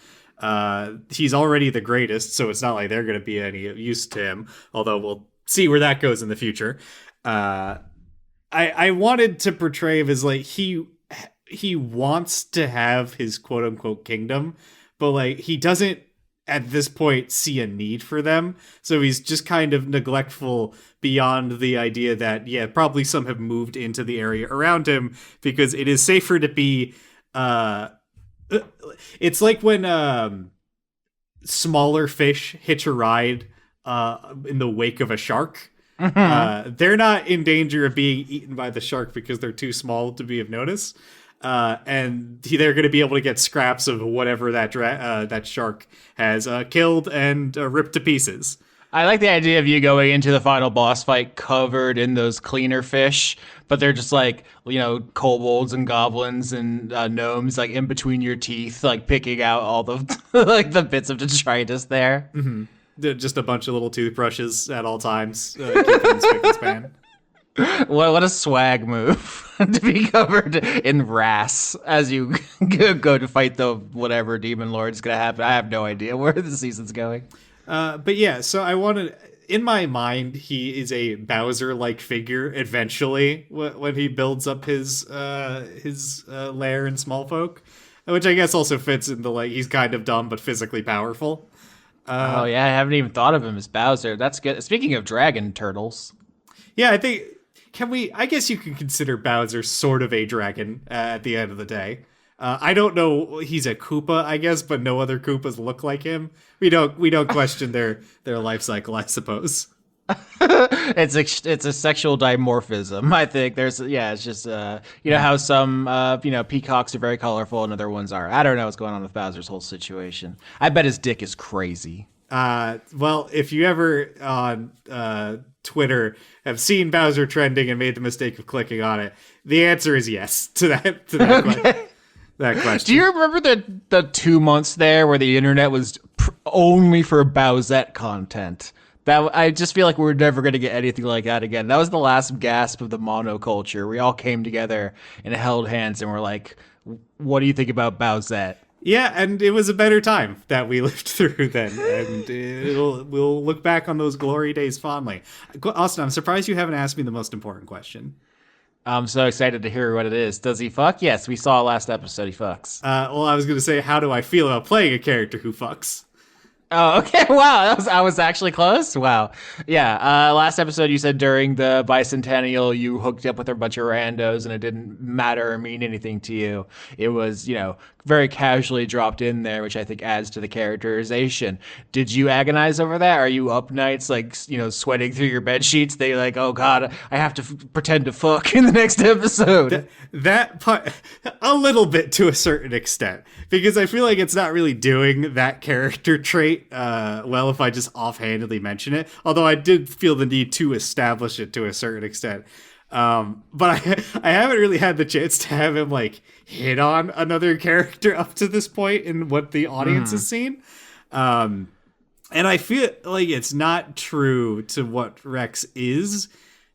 He's already the greatest, so it's not like they're going to be any use to him. Although we'll see where that goes in the future. I wanted to portray him as like he wants to have his quote unquote kingdom, but like he doesn't at this point see a need for them. So he's just kind of neglectful beyond the idea that, yeah, probably some have moved into the area around him because it is safer to be, it's like when, smaller fish hitch a ride, in the wake of a shark. They're not in danger of being eaten by the shark because they're too small to be of notice. And they're going to be able to get scraps of whatever that shark has killed and ripped to pieces. I like the idea of you going into the final boss fight covered in those cleaner fish, but they're just like, kobolds and goblins and gnomes, like in between your teeth, like picking out all the like the bits of detritus there. Mm-hmm. Just a bunch of little toothbrushes at all times, keeping in spick and span. What a swag move to be covered in wrasse as you go to fight the whatever demon lord's gonna happen. I have no idea where the season's going. But yeah, so I wanted, in my mind, he is a Bowser-like figure eventually when he builds up his lair in Smallfolk, which I guess also fits into like he's kind of dumb but physically powerful. Oh yeah, I haven't even thought of him as Bowser. That's good. Speaking of dragon turtles, yeah, I think. I guess you can consider Bowser sort of a dragon at the end of the day. I don't know, he's a Koopa, I guess, but no other Koopas look like him. We don't question their life cycle, I suppose. it's a sexual dimorphism. I think it's just how some peacocks are very colorful and other ones are. I don't know what's going on with Bowser's whole situation. I bet his dick is crazy. Well, if you ever on Twitter have seen Bowser trending and made the mistake of clicking on it, the answer is yes to that Okay. that question. Do you remember the 2 months there where the internet was only for Bowsette content? That I just feel like we're never going to get anything like that again. That was the last gasp of the monoculture. We all came together and held hands and were like, "What do you think about Bowsette?" Yeah, and it was a better time that we lived through then, and we'll look back on those glory days fondly. Austin, I'm surprised you haven't asked me the most important question. I'm so excited to hear what it is. Does he fuck? Yes, we saw last episode he fucks. Well, I was going to say, how do I feel about playing a character who fucks? Oh, okay. Wow, I was actually close. Wow. Yeah. Last episode, you said during the bicentennial, you hooked up with a bunch of randos, and it didn't matter or mean anything to you. It was, very casually dropped in there, which I think adds to the characterization. Did you agonize over that? Are you up nights, like, sweating through your bed sheets? They like, oh God, I have to pretend to fuck in the next episode. That part, a little bit to a certain extent, because I feel like it's not really doing that character trait well if I just offhandedly mention it. Although I did feel the need to establish it to a certain extent. But I haven't really had the chance to have him like hit on another character up to this point in what the audience has seen. And I feel like it's not true to what Rex is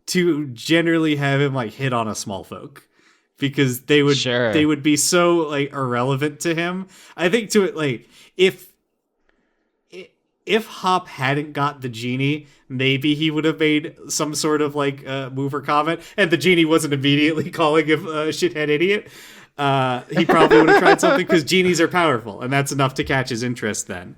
to generally have him like hit on a small folk, because they would be so like irrelevant to him. I think to it, like if Hop hadn't got the genie, maybe he would have made some sort of like move or comment, and the genie wasn't immediately calling him a shithead idiot. He probably would have tried something, because genies are powerful, and that's enough to catch his interest then.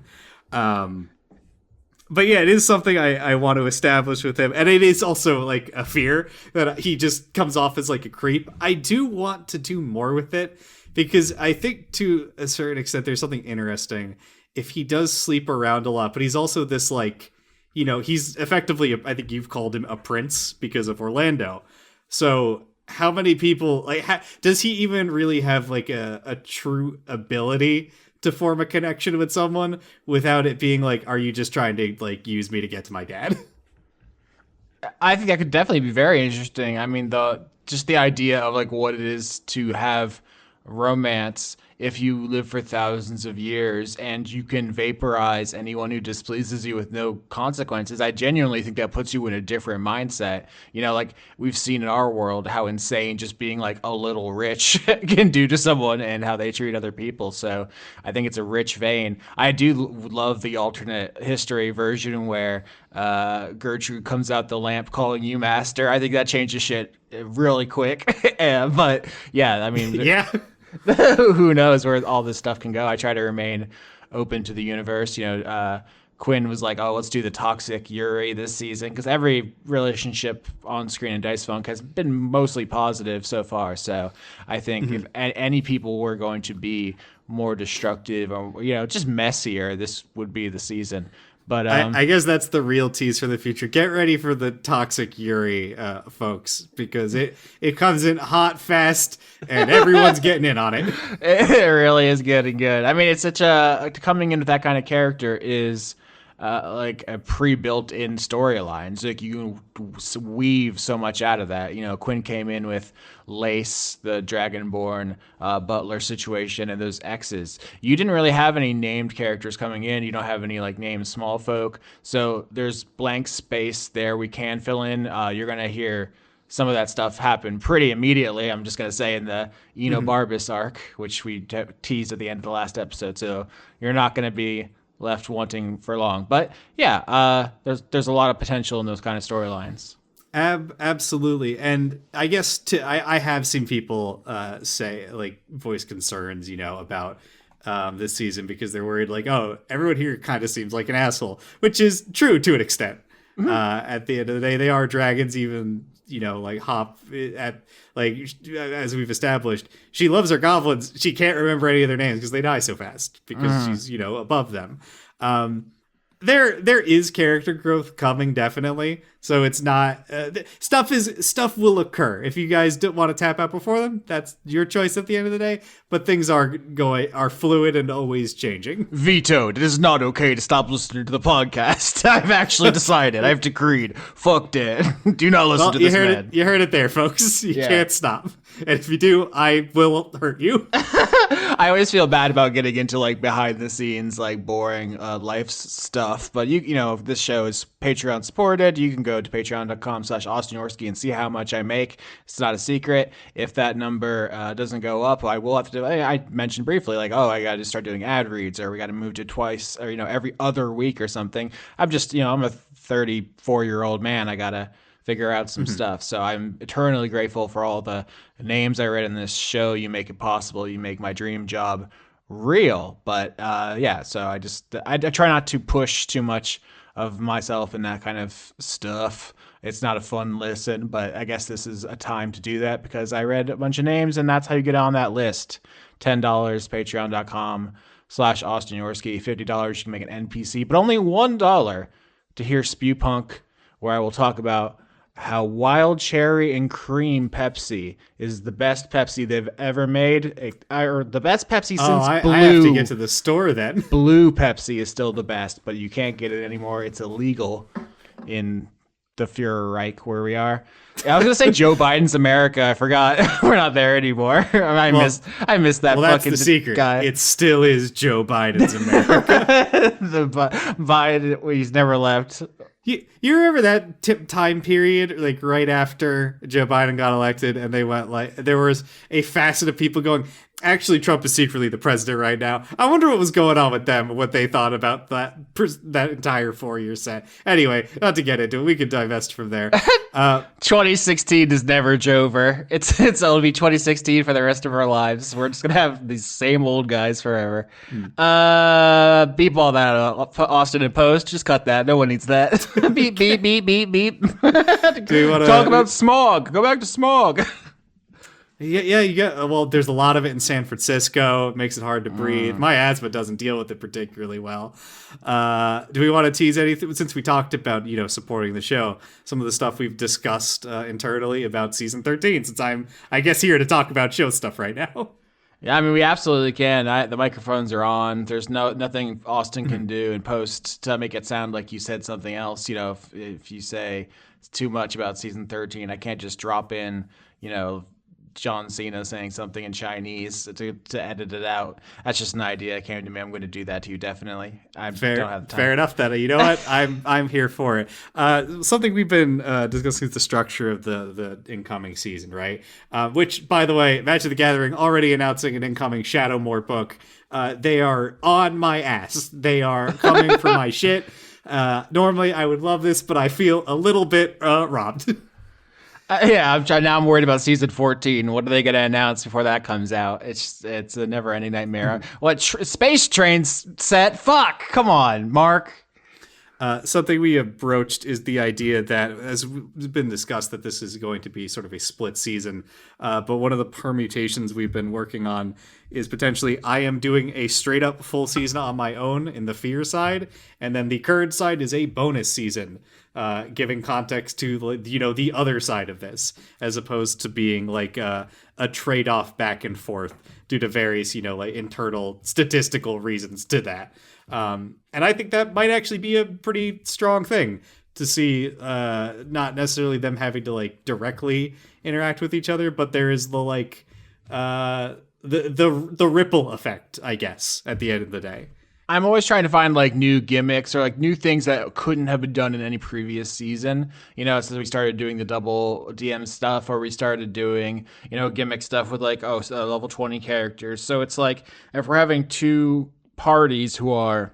But yeah, it is something I want to establish with him, and it is also like a fear that he just comes off as like a creep. I do want to do more with it, because I think to a certain extent there's something interesting if he does sleep around a lot, but he's also this like, he's effectively, I think you've called him a prince because of Orlando. So how many people, like, does he even really have like a true ability to form a connection with someone without it being like, are you just trying to like use me to get to my dad? I think that could definitely be very interesting. I mean, just the idea of like what it is to have romance if you live for thousands of years and you can vaporize anyone who displeases you with no consequences. I genuinely think that puts you in a different mindset. You know, like we've seen in our world how insane just being like a little rich can do to someone and how they treat other people. So I think it's a rich vein. I do love the alternate history version where Gertrude comes out the lamp calling you master. I think that changes shit really quick. But yeah, I mean, Yeah. who knows where all this stuff can go. I try to remain open to the universe. You know, Quinn was like, "Oh, let's do the toxic Yuri this season," because every relationship on screen in Dice Funk has been mostly positive so far. So I think if any people were going to be more destructive or just messier, this would be the season. But I guess that's the real tease for the future. Get ready for the toxic Yuri, folks, because it comes in hot, fast, and everyone's getting in on it. It really is getting good. I mean, it's such a coming into that kind of character is like a pre-built-in storyline. So like you can weave so much out of that. You know, Quinn came in with Lace, the Dragonborn butler situation, and those X's. You didn't really have any named characters coming in. You don't have any like named small folk. So there's blank space there we can fill in. You're gonna hear some of that stuff happen pretty immediately. I'm just going to say in the Barbas arc, which we teased at the end of the last episode. So you're not going to be left wanting for long. But yeah, there's a lot of potential in those kind of storylines. Absolutely. And I guess I have seen people say, like, voice concerns, about this season because they're worried, like, oh, everyone here kind of seems like an asshole, which is true to an extent. At the end of the day, they are dragons, even like Hop at like as we've established, she loves her goblins. She can't remember any of their names because they die so fast because she's above them. There is character growth coming, definitely. So it's not stuff will occur. If you guys don't want to tap out before them, that's your choice at the end of the day. But things are fluid and always changing. Vetoed. It is not okay to stop listening to the podcast. I've actually decided. I've decreed. Fuck it. Do not listen to this man. You heard it there, folks. You can't stop. And if you do, I will hurt you. I always feel bad about getting into like behind the scenes, like boring life stuff. But if this show is Patreon supported, you can go to patreon.com/AustinYorski and see how much I make. It's not a secret. If that number doesn't go up, I will have to. I mentioned briefly, like, oh, I got to start doing ad reads, or we got to move to twice, or every other week or something. I'm just, I'm a 34-year-old man. I gotta figure out some stuff. So I'm eternally grateful for all the names I read in this show. You make it possible. You make my dream job real. But so I try not to push too much of myself in that kind of stuff. It's not a fun listen, but I guess this is a time to do that because I read a bunch of names and that's how you get on that list. $10, patreon.com/AustinYorski. $50, you can make an NPC, but only $1 to hear Spewpunk, where I will talk about how Wild Cherry and Cream Pepsi is the best Pepsi they've ever made, or the best Pepsi since Blue. I have to get to the store then. Blue Pepsi is still the best, but you can't get it anymore. It's illegal in the Führerreich where we are. I was gonna say Joe Biden's America. I forgot we're not there anymore. I missed that. Well, that's the secret. Guy. It still is Joe Biden's America. Biden, he's never left. You remember that time period, like right after Joe Biden got elected, and they went like there was a facet of people going, actually, Trump is secretly the president right now. I wonder what was going on with them, what they thought about that entire 4-year set. Anyway, not to get into it, we could divest from there. 2016 is never over. It's only 2016 for the rest of our lives. We're just gonna have these same old guys forever. Beep all that Austin in post. Just cut that. No one needs that. Beep beep beep beep beep. Do you want to talk about smog? Go back to smog. Yeah, you get. Well, there's a lot of it in San Francisco. It makes it hard to breathe. My asthma doesn't deal with it particularly well. Do we want to tease anything since we talked about supporting the show? Some of the stuff we've discussed internally about season 13. Since I'm, I guess, here to talk about show stuff right now. Yeah, I mean, we absolutely can. The microphones are on. There's nothing Austin can do in post to make it sound like you said something else. If you say it's too much about season 13, I can't just drop in, John Cena saying something in Chinese to edit it out. That's just an idea that came to me. I'm going to do that to you, definitely. I don't have the time. Fair enough, Theta. You know what? I'm here for it. Something we've been discussing is the structure of the incoming season, right? Which, by the way, Magic the Gathering already announcing an incoming Shadowmoor book. They are on my ass. They are coming for my shit. Normally, I would love this, but I feel a little bit robbed. I'm worried about season 14. What are they going to announce before that comes out? It's a never-ending nightmare. What Space Train's set? Fuck! Come on, Mark. Something we have broached is the idea that, as we've been discussed, that this is going to be sort of a split season. But one of the permutations we've been working on is potentially I am doing a straight up full season on my own in the Fear side, and then the current side is a bonus season, giving context to the other side of this, as opposed to being like a trade off back and forth due to various internal statistical reasons to that. And I think that might actually be a pretty strong thing to see, not necessarily them having to directly interact with each other, but there is the ripple effect, I guess, at the end of the day. I'm always trying to find new gimmicks or new things that couldn't have been done in any previous season. Since we started doing the double DM stuff, or we started doing, gimmick stuff with level 20 characters. So it's if we're having two parties who are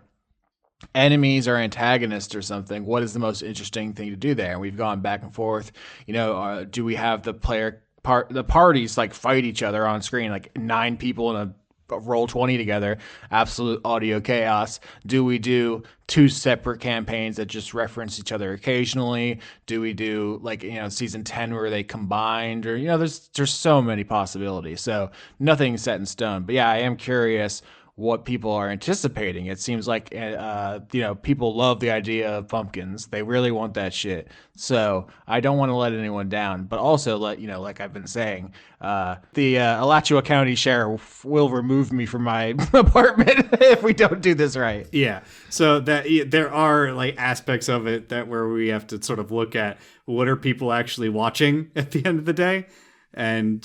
enemies or antagonists or something, what is the most interesting thing to do there? And we've gone back and forth. Do we have the parties fight each other on screen, 9 people in a roll 20 together, absolute audio chaos? Do we do 2 separate campaigns that just reference each other occasionally? Do we do season 10 where they combined, or there's so many possibilities, so nothing's set in stone. But yeah, I am curious what people are anticipating. It seems like people love the idea of pumpkins. They really want that shit. So I don't want to let anyone down, but also like I've been saying, the Alachua County Sheriff will remove me from my apartment if we don't do this right. Yeah. So that there are aspects of it that where we have to sort of look at what are people actually watching at the end of the day. And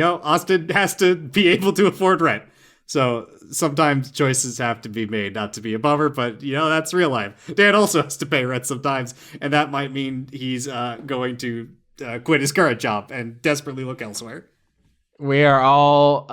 Austin has to be able to afford rent. So sometimes choices have to be made, not to be a bummer, but that's real life. Dan also has to pay rent sometimes, and that might mean he's going to quit his current job and desperately look elsewhere. We are all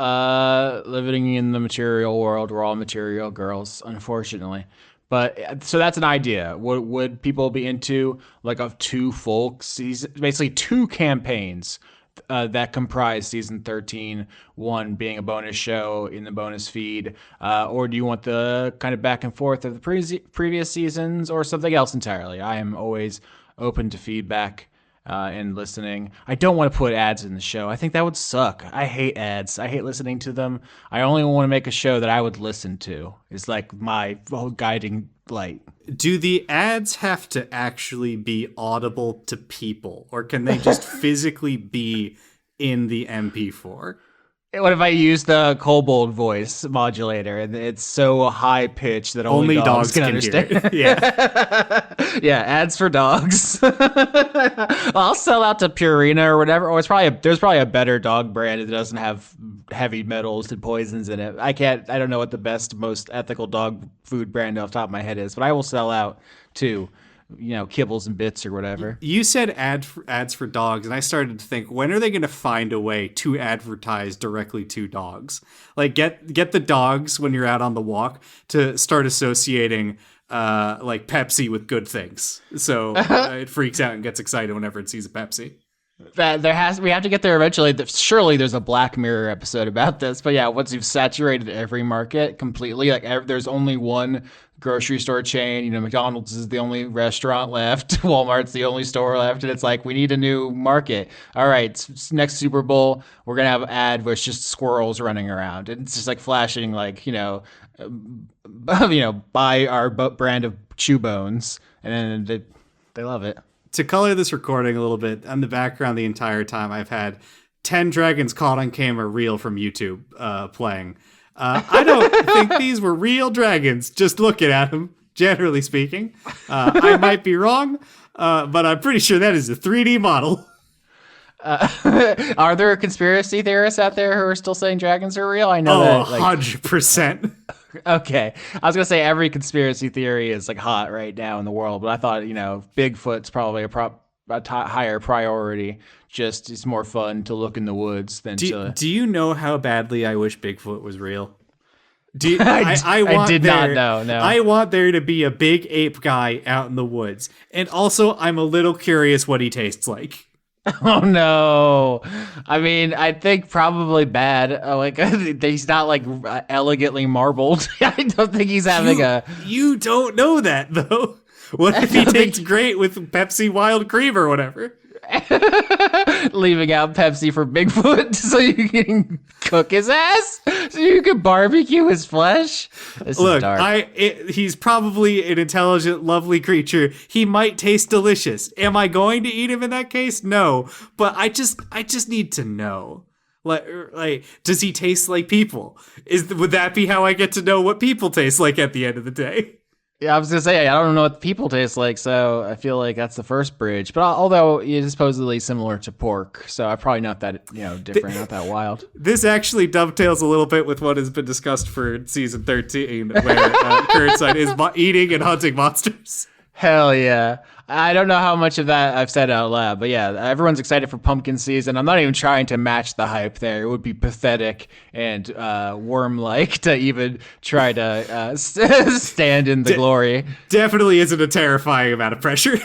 living in the material world. We're all material girls, unfortunately. But so that's an idea. Would people be into of 2 full seasons, basically 2 campaigns that comprise season 13, one being a bonus show in the bonus feed, or do you want the kind of back and forth of the previous seasons, or something else entirely? I am always open to feedback and listening. I don't want to put ads in the show. I think that would suck. I hate ads. I hate listening to them. I only want to make a show that I would listen to. It's my whole guiding light. Do the ads have to actually be audible to people, or can they just physically be in the MP4? What if I use the kobold voice modulator and it's so high pitched that only dogs can understand? Hear it. Yeah. Yeah, ads for dogs. I'll sell out to Purina or whatever. Or there's probably a better dog brand that doesn't have heavy metals and poisons in it. I don't know what the best, most ethical dog food brand off the top of my head is, but I will sell out to Kibbles and Bits or whatever. You said ads for dogs, and I started to think, when are they going to find a way to advertise directly to dogs? Get the dogs when you're out on the walk to start associating Pepsi with good things, so it freaks out and gets excited whenever it sees a Pepsi. We have to get there eventually. Surely there's a Black Mirror episode about this, but yeah, once you've saturated every market completely, there's only one grocery store chain, McDonald's is the only restaurant left, Walmart's the only store left, and it's we need a new market. All right, next Super Bowl, we're gonna have an ad where it's just squirrels running around, and it's just flashing buy our brand of Chew Bones, and then they love it. To color this recording a little bit, on the background the entire time, I've had 10 dragons caught on camera reel from YouTube playing. I don't think these were real dragons, just looking at them, generally speaking. I might be wrong, but I'm pretty sure that is a 3D model. Are there conspiracy theorists out there who are still saying dragons are real? I know Oh, that, like, 100%. okay. I was gonna say every conspiracy theory is like hot right now in the world, but I thought Bigfoot's probably higher priority. Just it's more fun to look in the woods than to. Do you know how badly I wish Bigfoot was real? I did not know. No. I want there to be a big ape guy out in the woods, and also I'm a little curious what he tastes like. Oh no! I mean, I think probably bad. Like he's not like elegantly marbled. I don't think he's having You don't know that though. What if he tastes great with Pepsi Wild Cream or whatever? leaving out Pepsi for Bigfoot so you can cook his ass, so you can barbecue his flesh. This Look, is dark. He's probably an intelligent, lovely creature. He might taste delicious. Am I going to eat him in that case? No, but I just need to know. Like, does he taste like people? Would that be how I get to know what people taste like at the end of the day? Yeah, I was gonna say I don't know what people taste like, so I feel like that's the first bridge. But although it is supposedly similar to pork, so I'm probably not that different, not that wild. This actually dovetails a little bit with what has been discussed for season 13, where Kurtzine is eating and hunting monsters. Hell yeah. I don't know how much of that I've said out loud, but yeah, everyone's excited for pumpkin season. I'm not even trying to match the hype there. It would be pathetic and worm-like to even try to stand in the glory. Definitely isn't a terrifying amount of pressure.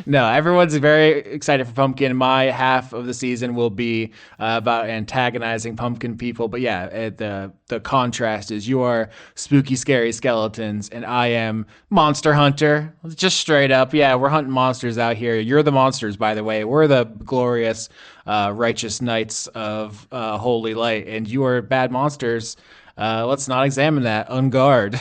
No, everyone's very excited for Pumpkin. My half of the season will be about antagonizing pumpkin people. But yeah, the contrast is you are spooky, scary skeletons, and I am Monster Hunter. Just straight up. Yeah, we're hunting monsters out here. You're the monsters, by the way. We're the glorious, righteous knights of holy light, and you are bad monsters. Let's not examine that. On guard.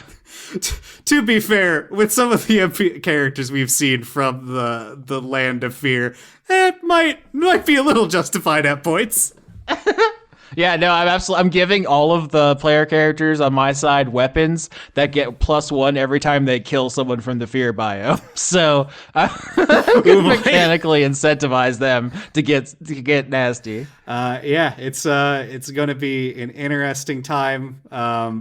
To be fair, with some of the MP characters we've seen from the land of fear, it might be a little justified at points. Yeah, no, I'm giving all of the player characters on my side weapons that get +1 every time they kill someone from the fear biome. So I'm gonna mechanically incentivize them to get nasty. Yeah, it's going to be an interesting time.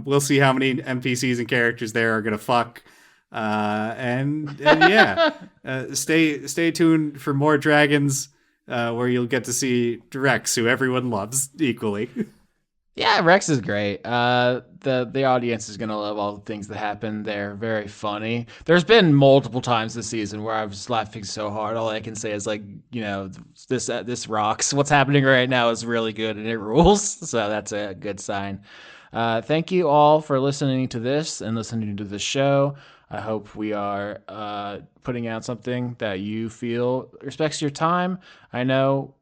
We'll see how many NPCs and characters there are going to fuck. And yeah, stay tuned for more dragons. Where you'll get to see Rex, who everyone loves equally. Yeah, Rex is great. The audience is gonna love all the things that happen. They're very funny. There's been multiple times this season where I was laughing so hard. All I can say is this rocks. What's happening right now is really good and it rules. So that's a good sign. Thank you all for listening to this and listening to the show. I hope we are putting out something that you feel respects your time. I know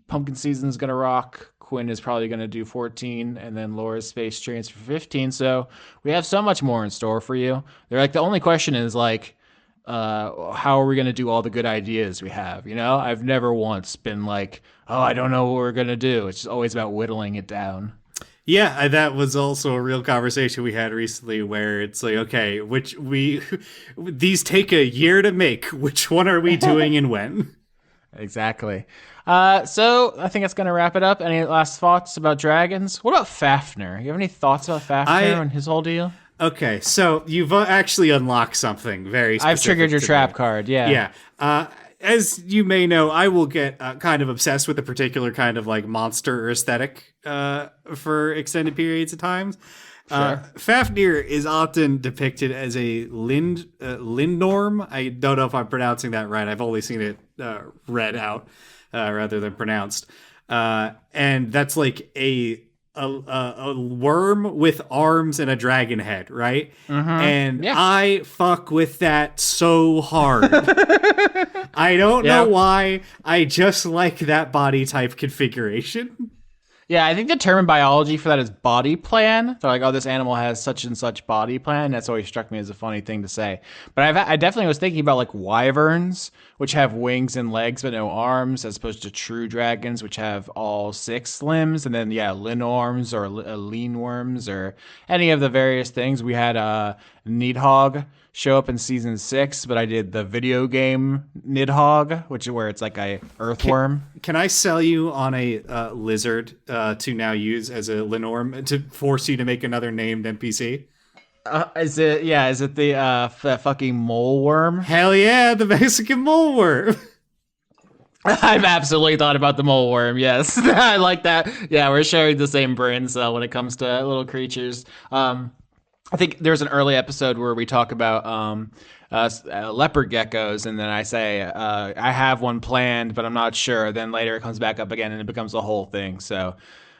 pumpkin season is going to rock. Quinn is probably going to do 14, and then Laura's space trains for 15. So we have so much more in store for you. They're like, the only question is like, how are we going to do all the good ideas we have? I've never once been like, oh, I don't know what we're going to do. It's just always about whittling it down. Yeah, that was also a real conversation we had recently where it's like, okay, these take a year to make. Which one are we doing and when? Exactly. So I think that's going to wrap it up. Any last thoughts about dragons? What about Fafnir? You have any thoughts about Fafnir and his whole deal? Okay, so you've actually unlocked something very specific. I've triggered your trap card, yeah. Yeah. As you may know, I will get kind of obsessed with a particular kind of like monster aesthetic for extended periods of times. Sure. Fafnir is often depicted as a Lindorm. I don't know if I'm pronouncing that right. I've only seen it read out rather than pronounced. And that's like a worm with arms and a dragon head, right? Mm-hmm. And yeah. I fuck with that so hard. I don't know why. I just like that body type configuration. Yeah, I think the term in biology for that is body plan. So like, oh, this animal has such and such body plan. That's always struck me as a funny thing to say. But I definitely was thinking about like wyverns, which have wings and legs but no arms, as opposed to true dragons, which have all 6 limbs. And then, linorms or lean worms or any of the various things. We had Needhog, show up in season 6, but I did the video game Nidhogg, which is where it's like a earthworm. Can I sell you on a lizard to now use as a Lenorm to force you to make another named NPC? Is it the fucking mole worm? Hell yeah, the Mexican mole worm. I've absolutely thought about the mole worm. Yes, I like that. Yeah, we're sharing the same brain cell when it comes to little creatures. I think there's an early episode where we talk about leopard geckos, and then I say I have one planned, but I'm not sure. Then later it comes back up again, and it becomes a whole thing. So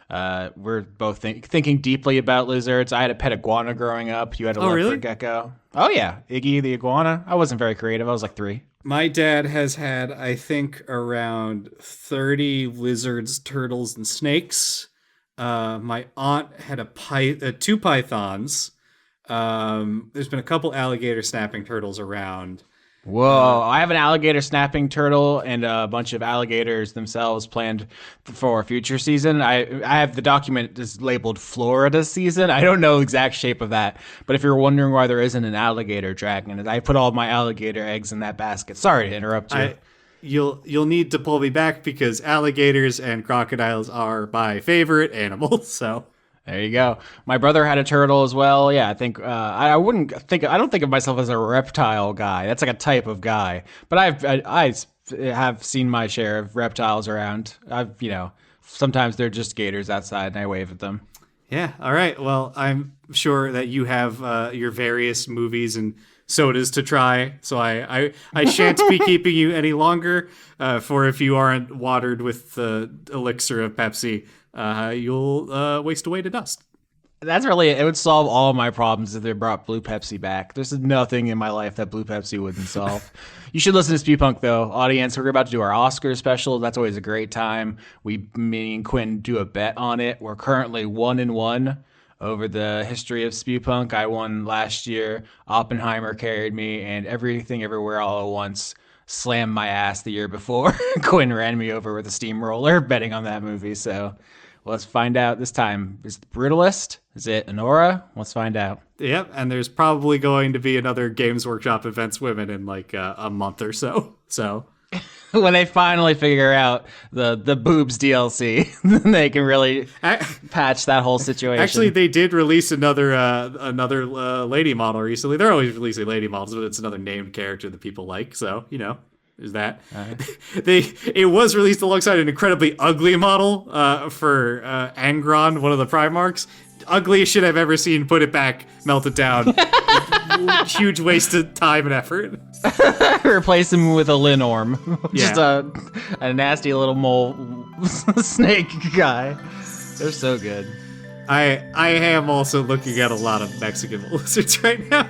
we're both thinking deeply about lizards. I had a pet iguana growing up. You had a leopard gecko. Oh yeah, Iggy the iguana. I wasn't very creative. I was like 3. My dad has had, I think, around 30 lizards, turtles, and snakes. My aunt had 2 pythons. There's been a couple alligator snapping turtles around. Whoa, I have an alligator snapping turtle and a bunch of alligators themselves planned for a future season. I have the document is labeled Florida season. I don't know the exact shape of that, but if you're wondering why there isn't an alligator dragon, I put all my alligator eggs in that basket. Sorry to interrupt you. You'll need to pull me back because alligators and crocodiles are my favorite animals, so... There you go. My brother had a turtle as well. Yeah, I think I don't think of myself as a reptile guy. That's like a type of guy. But I have seen my share of reptiles around. Sometimes they're just gators outside and I wave at them. Yeah. All right. Well, I'm sure that you have your various movies and sodas to try. So I shan't be keeping you any longer. For if you aren't watered with the elixir of Pepsi, you'll waste away to dust. That's really it. It would solve all my problems if they brought Blue Pepsi back. There's nothing in my life that Blue Pepsi wouldn't solve. You should listen to Spew Punk, though. Audience, we're about to do our Oscar special. That's always a great time. Me and Quinn do a bet on it. We're currently 1-1 over the history of Spew Punk. I won last year. Oppenheimer carried me, and Everything Everywhere All at Once slammed my ass the year before. Quinn ran me over with a steamroller betting on that movie, so... Let's find out this time. Is it The Brutalist? Is it Honora? Let's find out. Yep, and there's probably going to be another Games Workshop Events Women in like a month or so. So when they finally figure out the boobs DLC, then they can really patch that whole situation. Actually, they did release another lady model recently. They're always releasing lady models, but it's another named character that people like. So is that it was released alongside an incredibly ugly model for Angron, one of the Primarchs. Ugliest shit I've ever seen. Put it back, melt it down. Huge waste of time and effort. Replace him with a Linorm. Yeah. Just a nasty little mole snake guy. They're so good. I am also looking at a lot of Mexican lizards right now.